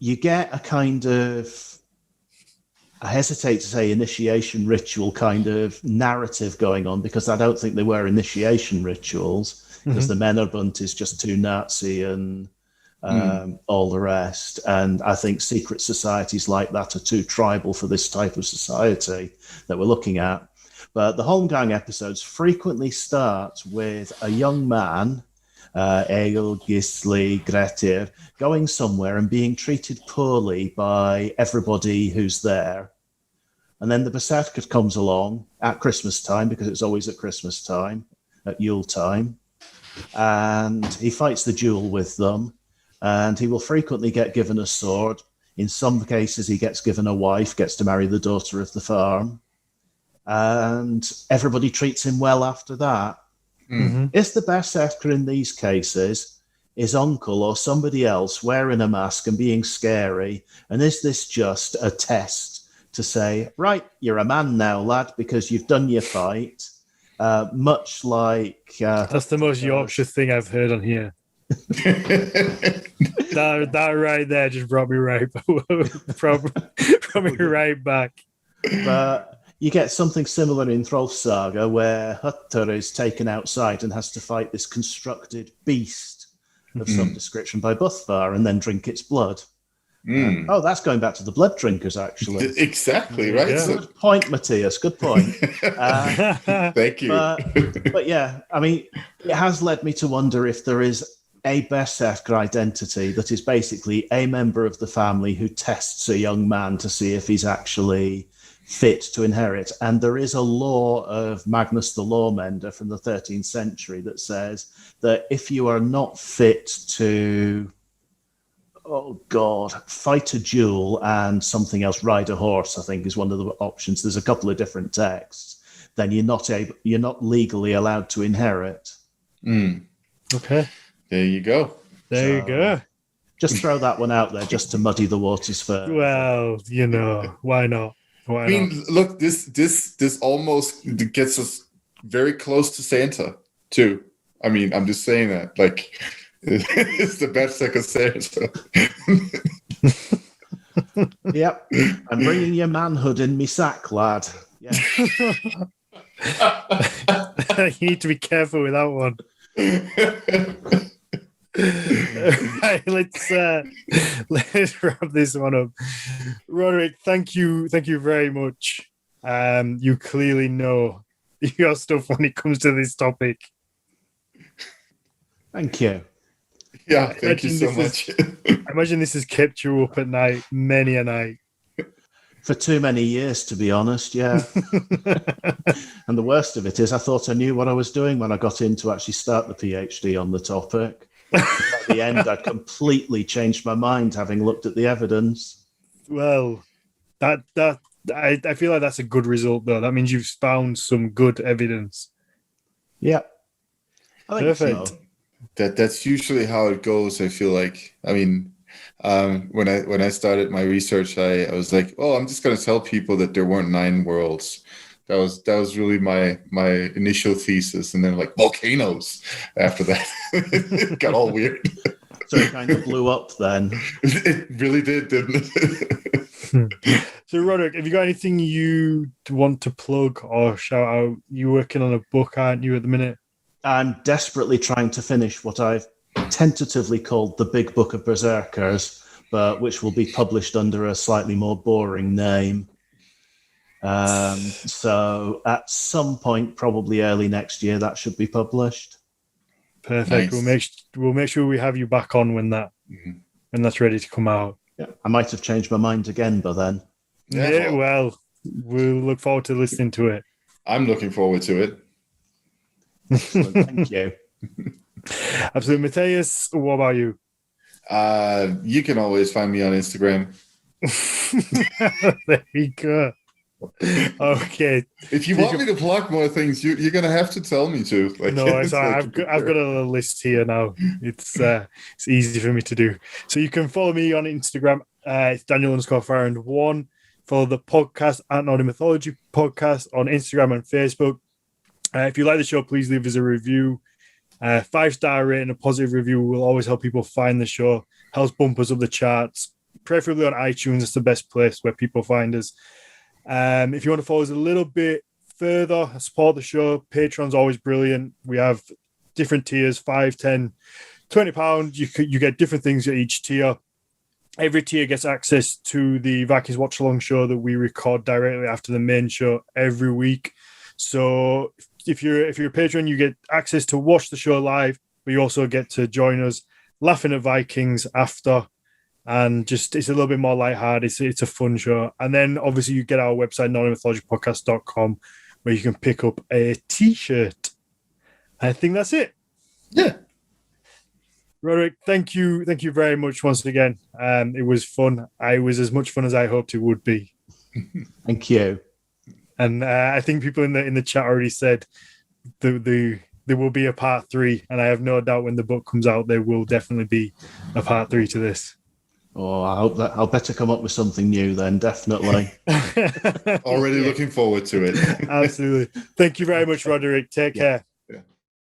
you get a kind of, I hesitate to say initiation ritual kind of narrative going on, because I don't think they were initiation rituals, because the Männerbund is just too Nazi and all the rest. And I think secret societies like that are too tribal for this type of society that we're looking at. But the Holmgang episodes frequently start with a young man, Egil, Gisli, Grettir, going somewhere and being treated poorly by everybody who's there. And then the Berserker comes along at Christmas time, because it's always at Christmas time, at Yule time, and he fights the duel with them. And he will frequently get given a sword. In some cases, he gets given a wife, gets to marry the daughter of the farm. And everybody treats him well after that. Is the berserker in these cases his uncle or somebody else wearing a mask and being scary? And is this just a test to say, right, you're a man now, lad, because you've done your fight? Much like... That's the most Yorkshire thing I've heard on here. that right there just brought me right back. But you get something similar in Throlf's saga, where Hutter is taken outside and has to fight this constructed beast of some description by Buthvar and then drink its blood. Oh, that's going back to the blood drinkers, actually. Exactly, right? Yeah. Good point, Matthias. Good point. Thank you. But yeah, I mean, it has led me to wonder if there is a berserker identity that is basically a member of the family who tests a young man to see if he's actually fit to inherit. And there is a law of Magnus the Lawmender from the 13th century that says that if you are not fit to, fight a duel and something else, ride a horse, I think is one of the options. There's a couple of different texts. Then you're not legally allowed to inherit. Okay. There you go. There you go. Just throw that one out there just to muddy the waters further. Well, why not? Why I mean, look, this almost gets us very close to Santa, too. I mean, I'm just saying that. Like, it's the berserker Santa. Yep. I'm bringing your manhood in me sack, lad. Yeah. You need to be careful with that one. Right, let's wrap this one up. Roderick, thank you very much. You clearly know your stuff when it comes to this topic. Thank you. Yeah, thank you so much. I imagine this has kept you up at night many a night. For too many years, to be honest, yeah. And the worst of it is I thought I knew what I was doing when I got in to actually start the PhD on the topic. At the end, I'd completely changed my mind, having looked at the evidence. Well, I feel like that's a good result, though. That means you've found some good evidence. Yeah. I think Perfect. so. That's usually how it goes, I feel like. I mean, when I started my research, I was like, oh, I'm just going to tell people that there weren't 9 worlds. That was really my initial thesis, and then like volcanoes after that. It got all weird. So it kind of blew up then. It really did, didn't it? So, Roderick, have you got anything you want to plug or shout out? You're working on a book, aren't you, at the minute? I'm desperately trying to finish what I've tentatively called the Big Book of Berserkers, but which will be published under a slightly more boring name. So at some point, probably early next year, that should be published. Perfect. Nice. We'll make sure we have you back on when that's ready to come out. Yeah, I might have changed my mind again by then. Yeah, well, we'll look forward to listening to it. I'm looking forward to it. Excellent, thank you. Absolutely. Matthias, what about you? You can always find me on Instagram. There we go. Okay. If you want me to plug more things, you're going to have to tell me to. Like, No, it's all right. I've got a little list here now. It's easy for me to do. So you can follow me on Instagram. It's Daniel_Farrand1. Follow the podcast at Nordic Mythology Podcast on Instagram and Facebook. If you like the show, please leave us a review. 5-star rating, a positive review will always help people find the show. Helps bump us up the charts. Preferably on iTunes. It's the best place where people find us. If you want to follow us a little bit further, support the show. Patron's always brilliant. We have different tiers, 5, 10, 20 pounds. You get different things at each tier. Every tier gets access to the Vikings Watch Along show that we record directly after the main show every week. So if you're a patron, you get access to watch the show live, but you also get to join us laughing at Vikings after. And just it's a little bit more lighthearted. It's a fun show. And then obviously you get our website, nordicmythologypodcast.com, where you can pick up a t-shirt. I think that's it. Yeah. Roderick, thank you very much once again. It was fun. I was as much fun as I hoped it would be. Thank you. And I think people in the chat already said there will be a part 3, and I have no doubt when the book comes out there will definitely be a part 3 to this. Oh, I hope that I'll better come up with something new then, definitely. Already looking forward to it. Absolutely. Thank you very much, Roderick. Take care.